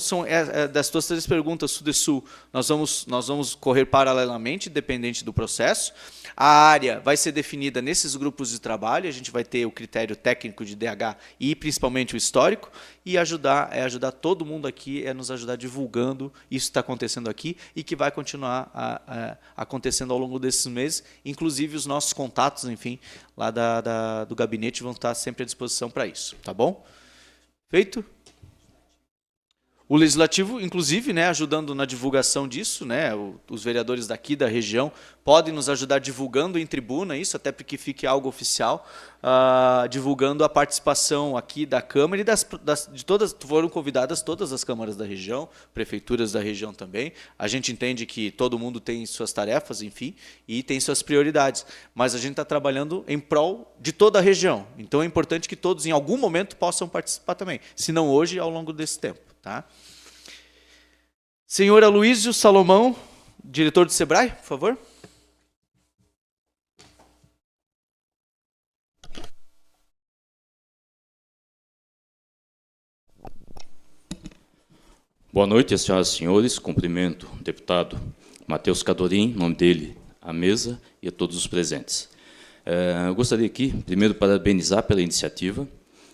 das tuas 3 perguntas, Sul e Sul, nós vamos correr paralelamente, dependente do processo. A área vai ser definida nesses grupos de trabalho, a gente vai ter o critério técnico de DH e principalmente o histórico, e ajudar todo mundo aqui, nos ajudar divulgando isso que está acontecendo aqui e que vai continuar acontecendo ao longo desses meses. Inclusive, os nossos contatos, enfim, lá do gabinete vão estar sempre à disposição para isso. Tá bom? Feito? O Legislativo, inclusive, né, ajudando na divulgação disso, né, os vereadores daqui da região podem nos ajudar divulgando em tribuna isso, até porque fique algo oficial, divulgando a participação aqui da Câmara e de todas, foram convidadas todas as câmaras da região, prefeituras da região também. A gente entende que todo mundo tem suas tarefas, enfim, e tem suas prioridades, mas a gente está trabalhando em prol de toda a região. Então é importante que todos, em algum momento, possam participar também, se não hoje, ao longo desse tempo. Tá? Senhor Aloísio Salomão, diretor do SEBRAE, por favor. Boa noite, senhoras e senhores. Cumprimento o deputado Matheus Cadorim, em nome dele, à mesa e a todos os presentes. Eu gostaria aqui, primeiro, parabenizar pela iniciativa.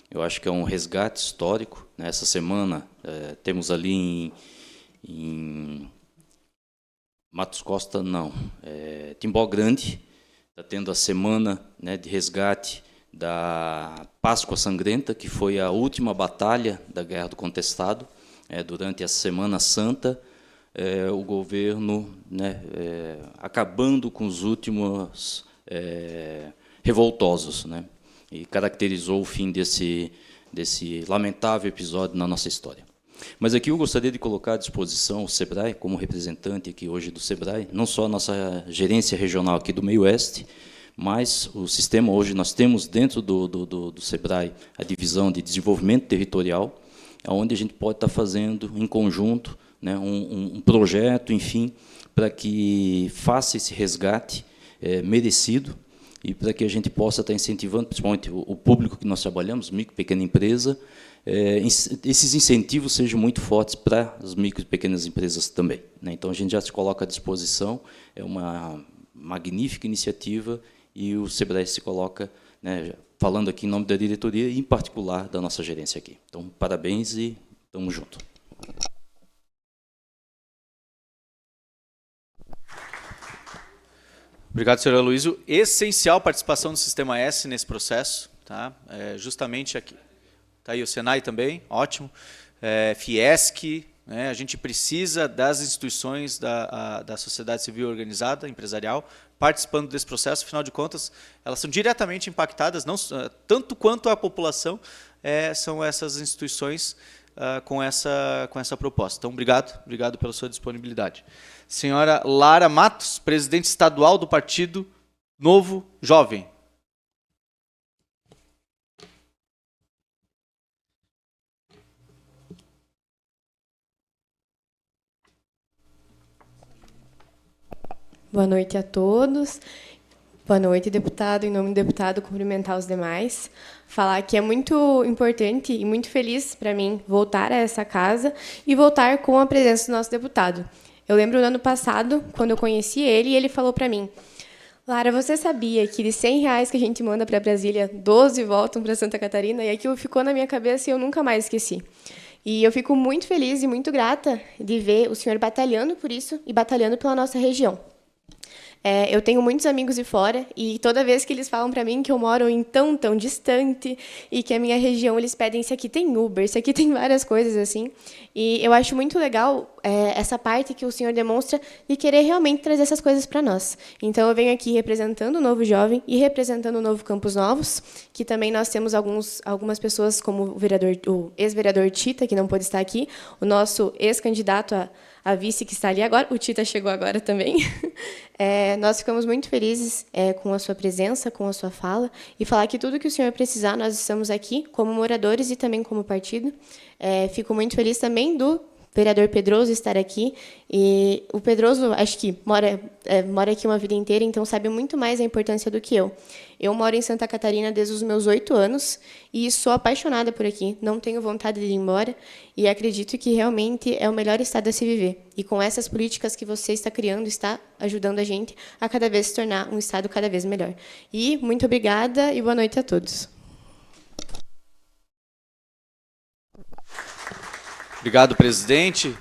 Eu acho que é um resgate histórico. Essa semana, temos ali em Matos Costa, não, Timbó Grande, está tendo a semana, né, de resgate da Páscoa Sangrenta, que foi a última batalha da Guerra do Contestado. Durante a Semana Santa, o governo, né, acabando com os últimos revoltosos, né, e caracterizou o fim desse lamentável episódio na nossa história. Mas aqui eu gostaria de colocar à disposição o SEBRAE, como representante aqui hoje do SEBRAE, não só a nossa gerência regional aqui do Meio-Oeste, mas o sistema hoje, nós temos dentro do SEBRAE a divisão de desenvolvimento territorial, onde a gente pode estar fazendo em conjunto, né, um projeto, enfim, para que faça esse resgate merecido, e para que a gente possa estar incentivando, principalmente o público que nós trabalhamos, micro e pequena empresa, esses incentivos sejam muito fortes para as micro e pequenas empresas também. Né? Então, a gente já se coloca à disposição, é uma magnífica iniciativa, e o SEBRAE se coloca, né, falando aqui em nome da diretoria, e em particular da nossa gerência aqui. Então, parabéns e estamos juntos. Obrigado, senhor Aloísio. Essencial a participação do Sistema S nesse processo. Tá? Justamente aqui. Está aí o Senai também, ótimo. Fiesc, né? A gente precisa das instituições da sociedade civil organizada, empresarial, participando desse processo. Afinal de contas, elas são diretamente impactadas, não, tanto quanto a população, são essas instituições com essa proposta. Então, obrigado pela sua disponibilidade. Senhora Lara Matos, presidente estadual do Partido Novo Jovem. Boa noite a todos. Boa noite, deputado. Em nome do deputado, cumprimentar os demais. Falar que é muito importante e muito feliz para mim voltar a essa casa e voltar com a presença do nosso deputado. Eu lembro no ano passado, quando eu conheci ele, e ele falou para mim: Lara, você sabia que de R$100 que a gente manda para Brasília, 12 voltam para Santa Catarina? E aquilo ficou na minha cabeça e eu nunca mais esqueci. E eu fico muito feliz e muito grata de ver o senhor batalhando por isso e batalhando pela nossa região. Eu tenho muitos amigos de fora e toda vez que eles falam para mim que eu moro em tão distante e que a minha região, eles pedem se aqui tem Uber, se aqui tem várias coisas assim. E eu acho muito legal essa parte que o senhor demonstra de querer realmente trazer essas coisas para nós. Então, eu venho aqui representando o Novo Jovem e representando o Novo Campos Novos, que também nós temos algumas pessoas, como o ex-vereador Tita, que não pôde estar aqui, o nosso ex-candidato a vice que está ali agora, o Tita chegou agora também. Nós ficamos muito felizes com a sua presença, com a sua fala, e falar que tudo que o senhor precisar, nós estamos aqui como moradores e também como partido. Fico muito feliz também do vereador Pedroso estar aqui. E o Pedroso, acho que mora aqui uma vida inteira, então sabe muito mais a importância do que eu. Eu moro em Santa Catarina desde os meus 8 anos e sou apaixonada por aqui. Não tenho vontade de ir embora e acredito que realmente é o melhor estado a se viver. E com essas políticas que você está criando, está ajudando a gente a cada vez se tornar um estado cada vez melhor. E muito obrigada e boa noite a todos. Obrigado, presidente.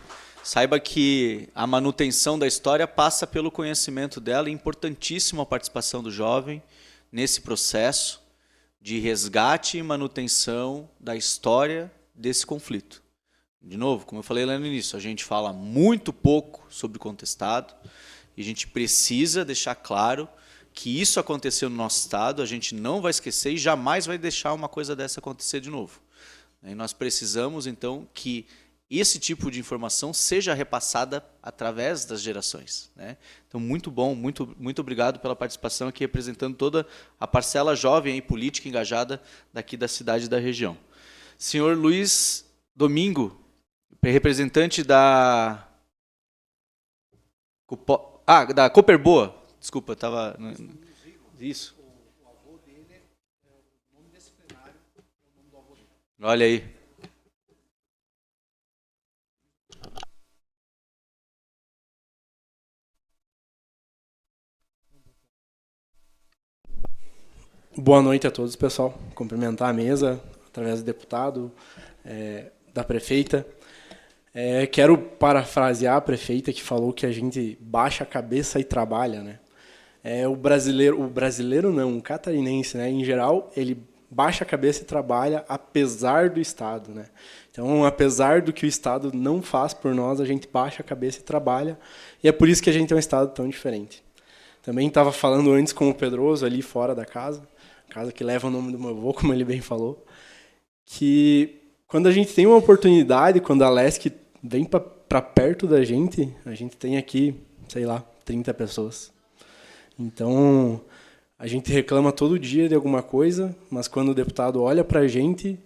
Saiba que a manutenção da história passa pelo conhecimento dela, e importantíssima a participação do jovem nesse processo de resgate e manutenção da história desse conflito. De novo, como eu falei lá no início, a gente fala muito pouco sobre o contestado e a gente precisa deixar claro que isso aconteceu no nosso estado, a gente não vai esquecer e jamais vai deixar uma coisa dessa acontecer de novo. E nós precisamos, então, que esse tipo de informação seja repassada através das gerações, né? Então, muito bom, muito obrigado pela participação aqui, representando toda a parcela jovem e política engajada daqui da cidade e da região. Senhor Luiz Domingo, representante da Cooperboa, desculpa, estava... Isso. Olha aí. Boa noite a todos, pessoal. Cumprimentar a mesa, através do deputado, da prefeita. Quero parafrasear a prefeita que falou que a gente baixa a cabeça e trabalha, né? O brasileiro não, o catarinense, né? Em geral, ele baixa a cabeça e trabalha apesar do Estado, né? Então, apesar do que o Estado não faz por nós, a gente baixa a cabeça e trabalha, e é por isso que a gente tem um Estado tão diferente. Também estava falando antes com o Pedroso, ali fora da casa que leva o nome do meu avô, como ele bem falou, que quando a gente tem uma oportunidade, quando a LESC vem para perto da gente, a gente tem aqui, sei lá, 30 pessoas. Então, a gente reclama todo dia de alguma coisa, mas quando o deputado olha para a gente,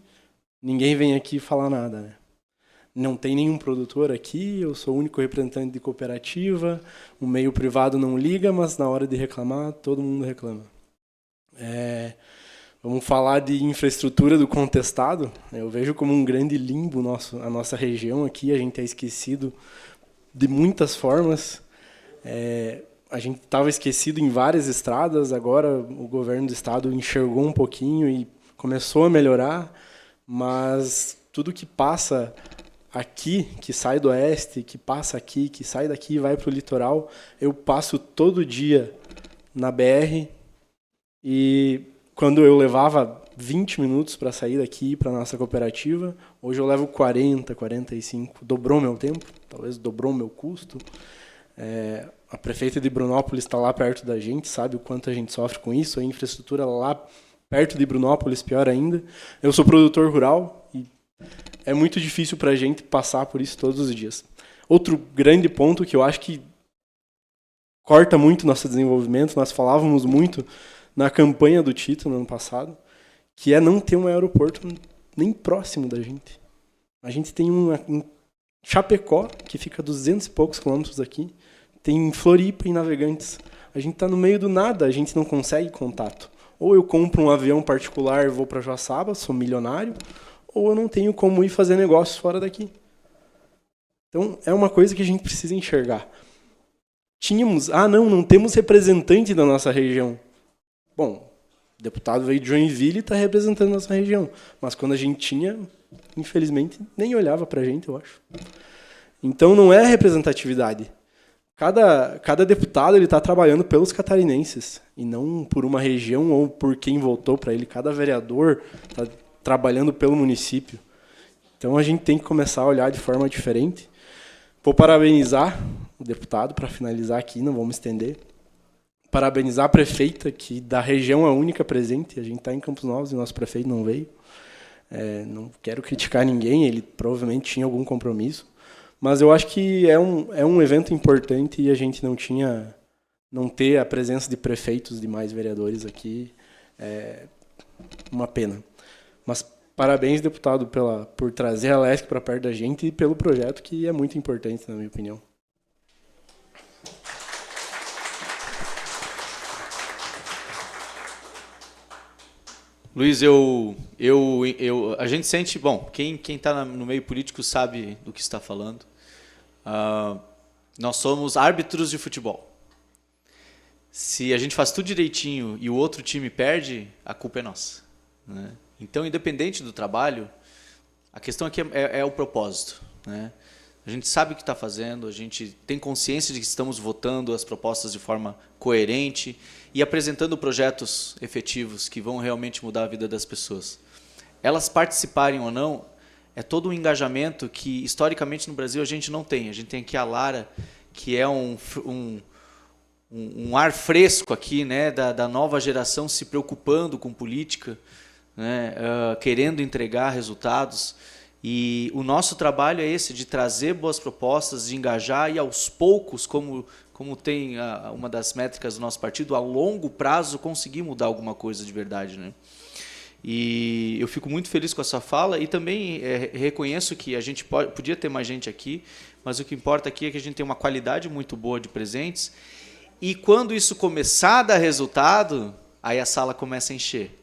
ninguém vem aqui falar nada, né? Não tem nenhum produtor aqui, eu sou o único representante de cooperativa, o meio privado não liga, mas na hora de reclamar, todo mundo reclama. Vamos falar de infraestrutura do contestado. Eu vejo como um grande limbo a nossa região aqui, a gente é esquecido de muitas formas. A gente estava esquecido em várias estradas, agora o governo do estado enxergou um pouquinho e começou a melhorar, mas tudo que passa aqui, que sai do oeste, que passa aqui, que sai daqui e vai para o litoral, eu passo todo dia na BR e quando eu levava 20 minutos para sair daqui para a nossa cooperativa, hoje eu levo 40, 45, dobrou meu tempo, talvez dobrou meu custo. A prefeita de Brunópolis está lá perto da gente, sabe o quanto a gente sofre com isso, a infraestrutura lá perto de Brunópolis, pior ainda. Eu sou produtor rural e é muito difícil para a gente passar por isso todos os dias. Outro grande ponto que eu acho que corta muito nosso desenvolvimento, nós falávamos muito na campanha do Tito no ano passado, que é não ter um aeroporto nem próximo da gente. A gente tem em Chapecó, que fica a 200 e poucos quilômetros daqui, tem em Floripa e Navegantes. A gente está no meio do nada, a gente não consegue contato. Ou eu compro um avião particular e vou para Joaçaba, sou milionário, ou eu não tenho como ir fazer negócios fora daqui. Então, é uma coisa que a gente precisa enxergar. Não temos representante da nossa região. Bom, o deputado veio de Joinville e está representando a nossa região. Mas quando a gente tinha, infelizmente, nem olhava para a gente, eu acho. Então, não é representatividade. Cada deputado está trabalhando pelos catarinenses, e não por uma região ou por quem votou para ele. Cada vereador está trabalhando pelo município. Então, a gente tem que começar a olhar de forma diferente. Vou parabenizar o deputado, para finalizar aqui, não vamos estender. Parabenizar a prefeita, que da região é a única presente. A gente está em Campos Novos e o nosso prefeito não veio. Não quero criticar ninguém, ele provavelmente tinha algum compromisso. Mas eu acho que é um evento importante e a gente não ter a presença de prefeitos, de mais vereadores aqui, é uma pena. Mas Parabéns, deputado, por trazer a LESC para perto da gente e pelo projeto, que é muito importante, na minha opinião. Luiz, a gente sente, bom, quem está no meio político sabe do que está falando. Nós somos árbitros de futebol. Se a gente faz tudo direitinho e o outro time perde, a culpa é nossa, né? Então, independente do trabalho, a questão aqui é o propósito, né? A gente sabe o que está fazendo, a gente tem consciência de que estamos votando as propostas de forma coerente e apresentando projetos efetivos que vão realmente mudar a vida das pessoas. Elas participarem ou não, é todo um engajamento que, historicamente, no Brasil, a gente não tem. A gente tem aqui a Lara, que é um ar fresco aqui, né, da nova geração se preocupando com política, né, querendo entregar resultados. E o nosso trabalho é esse, de trazer boas propostas, de engajar e, aos poucos, como tem uma das métricas do nosso partido, a longo prazo conseguir mudar alguma coisa de verdade, né? E eu fico muito feliz com a sua fala e também reconheço que a gente podia ter mais gente aqui, mas o que importa aqui é que a gente tem uma qualidade muito boa de presentes e quando isso começar a dar resultado, aí a sala começa a encher.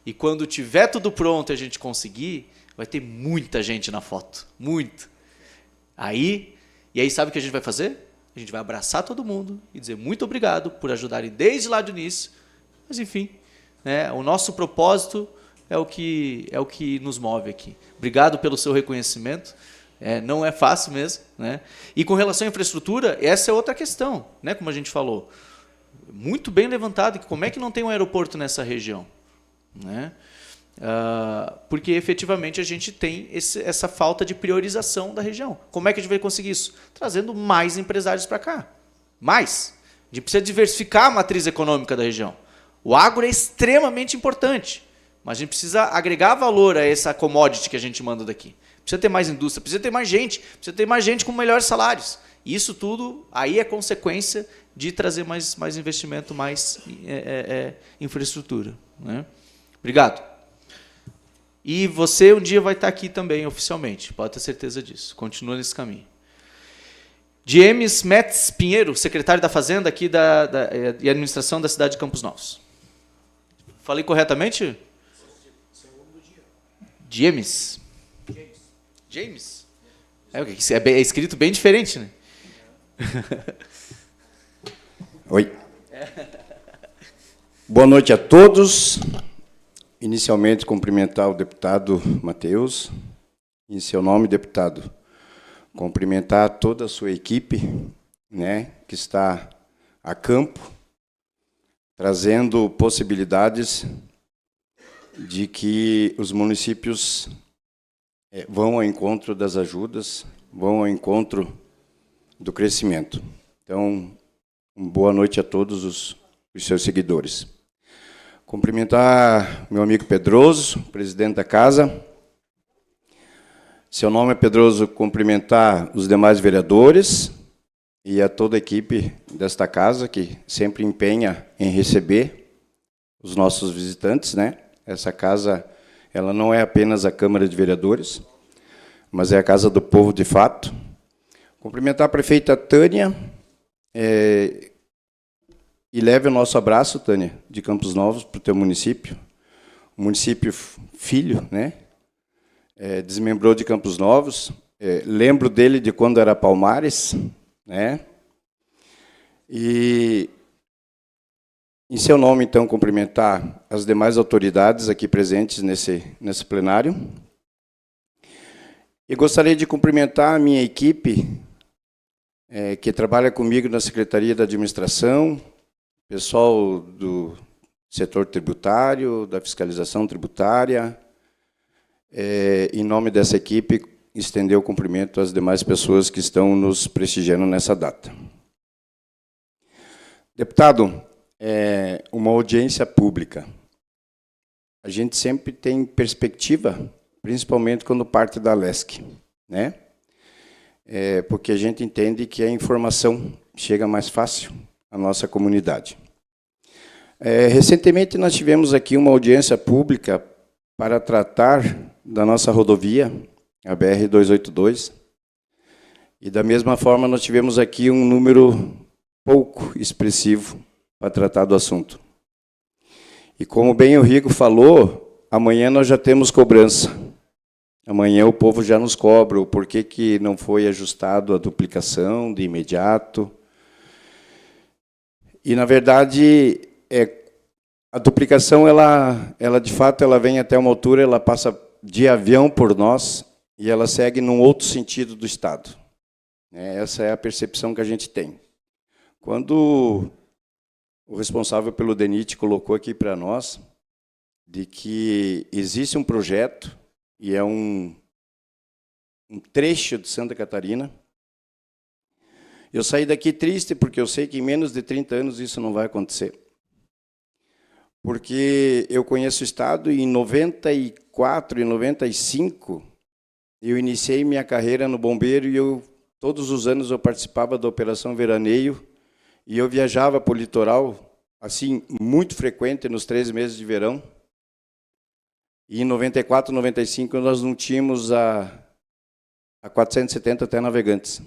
E quando tiver tudo pronto e a gente conseguir, vai ter muita gente na foto, muito. E aí sabe o que a gente vai fazer? A gente vai abraçar todo mundo e dizer muito obrigado por ajudarem desde lá do início, mas enfim, né, o nosso propósito é o que nos move aqui. Obrigado pelo seu reconhecimento, não é fácil mesmo, né? E com relação à infraestrutura, essa é outra questão, né, como a gente falou, muito bem levantado, como é que não tem um aeroporto nessa região, né? Porque efetivamente a gente tem essa falta de priorização da região. Como é que a gente vai conseguir isso? Trazendo mais empresários para cá. Mais. A gente precisa diversificar a matriz econômica da região. O agro é extremamente importante, mas a gente precisa agregar valor a essa commodity que a gente manda daqui. Precisa ter mais indústria, precisa ter mais gente com melhores salários. E isso tudo aí é consequência de trazer mais investimento, mais infraestrutura, né? Obrigado. E você um dia vai estar aqui também, oficialmente, pode ter certeza disso. Continua nesse caminho. Diemes Metz Pinheiro, secretário da Fazenda aqui e Administração da cidade de Campos Novos. Falei corretamente? Diemes. James? É escrito bem diferente, né? Oi. Boa noite a todos. Inicialmente, cumprimentar o deputado Matheus. Em seu nome, deputado, cumprimentar toda a sua equipe, né, que está a campo, trazendo possibilidades de que os municípios vão ao encontro das ajudas, vão ao encontro do crescimento. Então, boa noite a todos os seus seguidores. Cumprimentar meu amigo Pedroso, presidente da casa. Seu nome é Pedroso, cumprimentar os demais vereadores e a toda a equipe desta casa, que sempre empenha em receber os nossos visitantes, né? Essa casa, ela não é apenas a Câmara de Vereadores, mas é a casa do povo de fato. Cumprimentar a prefeita Tânia, e leve o nosso abraço, Tânia, de Campos Novos, para o teu município. O município filho, né? Desmembrou de Campos Novos. Lembro dele de quando era Palmares, né? E, em seu nome, então, cumprimentar as demais autoridades aqui presentes nesse plenário. E gostaria de cumprimentar a minha equipe, que trabalha comigo na Secretaria da Administração, pessoal do setor tributário, da fiscalização tributária. Em nome dessa equipe, estender o cumprimento às demais pessoas que estão nos prestigiando nessa data. Deputado, uma audiência pública. A gente sempre tem perspectiva, principalmente quando parte da LESC, né? Porque a gente entende que a informação chega mais fácil à nossa comunidade. Recentemente, nós tivemos aqui uma audiência pública para tratar da nossa rodovia, a BR-282. E da mesma forma nós tivemos aqui um número pouco expressivo para tratar do assunto. E como bem o Rigo falou, amanhã nós já temos cobrança. Amanhã o povo já nos cobra o porquê que não foi ajustado a duplicação de imediato. E, na verdade, a duplicação, ela de fato, ela vem até uma altura, ela passa de avião por nós e ela segue num outro sentido do Estado. Essa é a percepção que a gente tem. Quando o responsável pelo DENIT colocou aqui para nós de que existe um projeto e é um trecho de Santa Catarina, eu saí daqui triste porque eu sei que em menos de 30 anos isso não vai acontecer. Porque eu conheço o Estado e em 94 e 95 eu iniciei minha carreira no bombeiro e todos os anos eu participava da Operação Veraneio e eu viajava para o litoral, assim, muito frequente nos 3 meses de verão. E em 94, 95 nós não tínhamos a 470 até navegantes.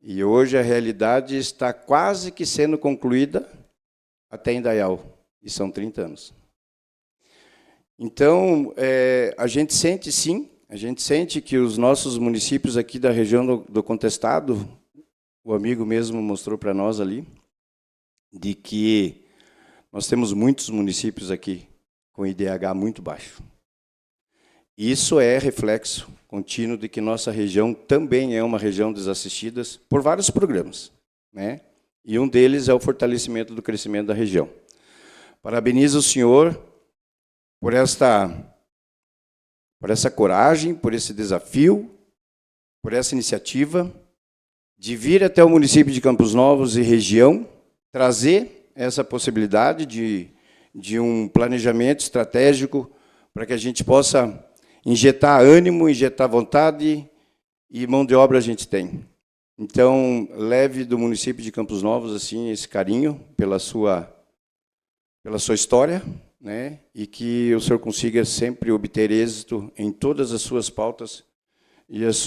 E hoje a realidade está quase que sendo concluída até Indaial, e são 30 anos. Então, a gente sente sim, a gente sente que os nossos municípios aqui da região do Contestado, o amigo mesmo mostrou para nós ali, de que nós temos muitos municípios aqui com IDH muito baixo. Isso é reflexo contínuo de que nossa região também é uma região desassistida por vários programas, né? E um deles é o fortalecimento do crescimento da região. Parabenizo o senhor por essa coragem, por esse desafio, por essa iniciativa de vir até o município de Campos Novos e região, trazer essa possibilidade de um planejamento estratégico para que a gente possa injetar ânimo, injetar vontade e mão de obra a gente tem. Então, leve do município de Campos Novos assim esse carinho pela sua história, né? E que o senhor consiga sempre obter êxito em todas as suas pautas e os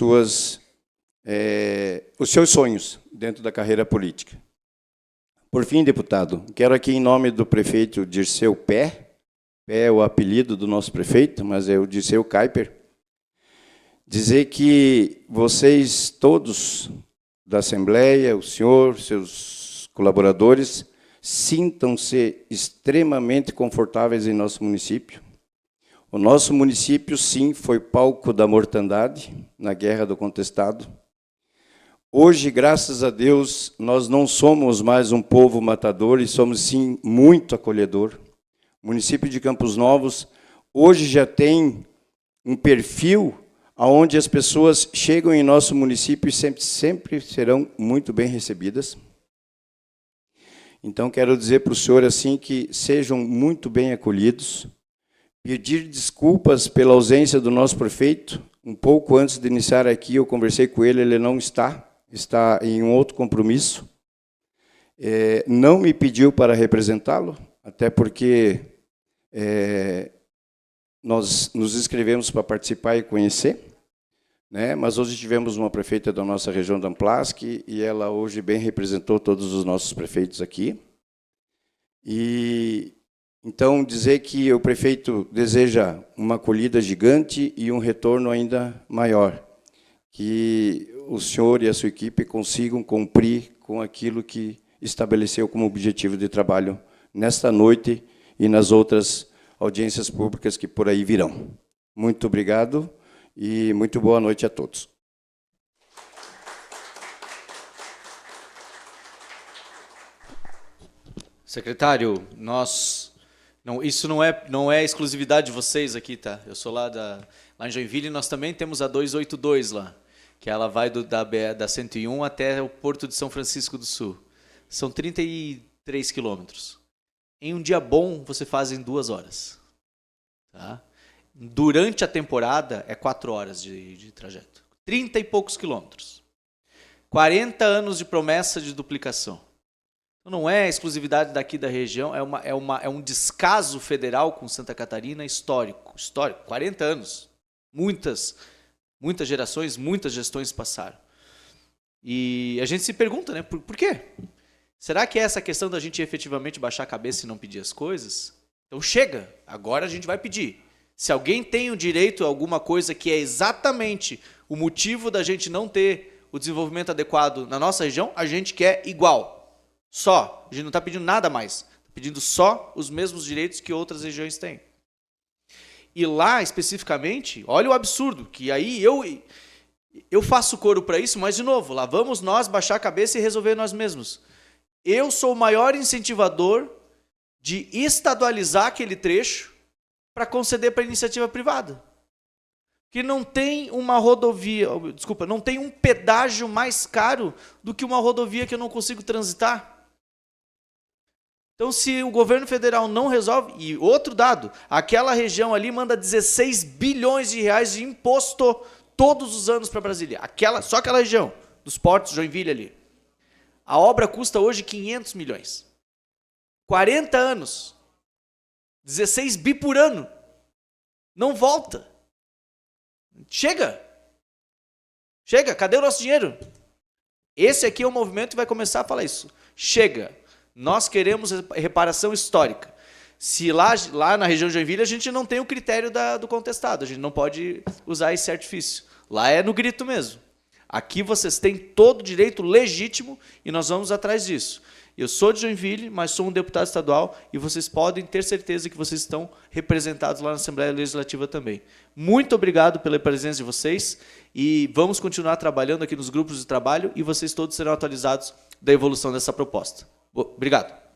seus sonhos dentro da carreira política. Por fim, deputado, quero aqui, em nome do prefeito Dirceu Pé é o apelido do nosso prefeito, mas é o Dirceu Kuiper, dizer que vocês todos da Assembleia, o senhor, seus colaboradores, sintam-se extremamente confortáveis em nosso município. O nosso município, sim, foi palco da mortandade na Guerra do Contestado. Hoje, graças a Deus, nós não somos mais um povo matador e somos, sim, muito acolhedor. O município de Campos Novos hoje já tem um perfil onde as pessoas chegam em nosso município e sempre serão muito bem recebidas. Então, quero dizer para o senhor assim, que sejam muito bem acolhidos, pedir desculpas pela ausência do nosso prefeito. Um pouco antes de iniciar aqui, eu conversei com ele, ele não está em um outro compromisso. Não me pediu para representá-lo, até porque nós nos inscrevemos para participar e conhecer, né? Mas hoje tivemos uma prefeita da nossa região da Amplasc e ela hoje bem representou todos os nossos prefeitos aqui. E então dizer que o prefeito deseja uma acolhida gigante e um retorno ainda maior, que o senhor e a sua equipe consigam cumprir com aquilo que estabeleceu como objetivo de trabalho nesta noite e nas outras audiências públicas que por aí virão. Muito obrigado e muito boa noite a todos. Secretário, isso não é exclusividade de vocês aqui, tá? Eu sou lá em Joinville e nós também temos a 282 lá, que ela vai da 101 até o Porto de São Francisco do Sul. São 33 quilômetros. Em um dia bom, você faz em 2 horas. Tá? Durante a temporada, é 4 horas de trajeto. 30 e poucos quilômetros. 40 anos de promessa de duplicação. Então, não é exclusividade daqui da região, é um descaso federal com Santa Catarina histórico. 40 anos. Muitas gerações, muitas gestões passaram. E a gente se pergunta, né, por quê? Será que é essa questão da gente efetivamente baixar a cabeça e não pedir as coisas? Então chega, agora a gente vai pedir. Se alguém tem o direito a alguma coisa que é exatamente o motivo da gente não ter o desenvolvimento adequado na nossa região, a gente quer igual. Só. A gente não está pedindo nada mais. Está pedindo só os mesmos direitos que outras regiões têm. E lá, especificamente, olha o absurdo, que aí eu faço coro para isso, mas, de novo, lá vamos nós baixar a cabeça e resolver nós mesmos. Eu sou o maior incentivador de estadualizar aquele trecho para conceder para a iniciativa privada. Que não tem uma rodovia, desculpa, não tem um pedágio mais caro do que uma rodovia que eu não consigo transitar. Então, se o governo federal não resolve... E outro dado, aquela região ali manda 16 bilhões de reais de imposto todos os anos para Brasília. Só aquela região, dos portos, Joinville ali. A obra custa hoje 500 milhões. 40 anos. 16 bi por ano. Não volta. Chega. Chega, cadê o nosso dinheiro? Esse aqui é o movimento que vai começar a falar isso. Chega. Nós queremos reparação histórica. Se lá na região de Joinville a gente não tem o critério do contestado, a gente não pode usar esse artifício. Lá é no grito mesmo. Aqui vocês têm todo o direito legítimo e nós vamos atrás disso. Eu sou de Joinville, mas sou um deputado estadual e vocês podem ter certeza que vocês estão representados lá na Assembleia Legislativa também. Muito obrigado pela presença de vocês e vamos continuar trabalhando aqui nos grupos de trabalho e vocês todos serão atualizados da evolução dessa proposta. Obrigado.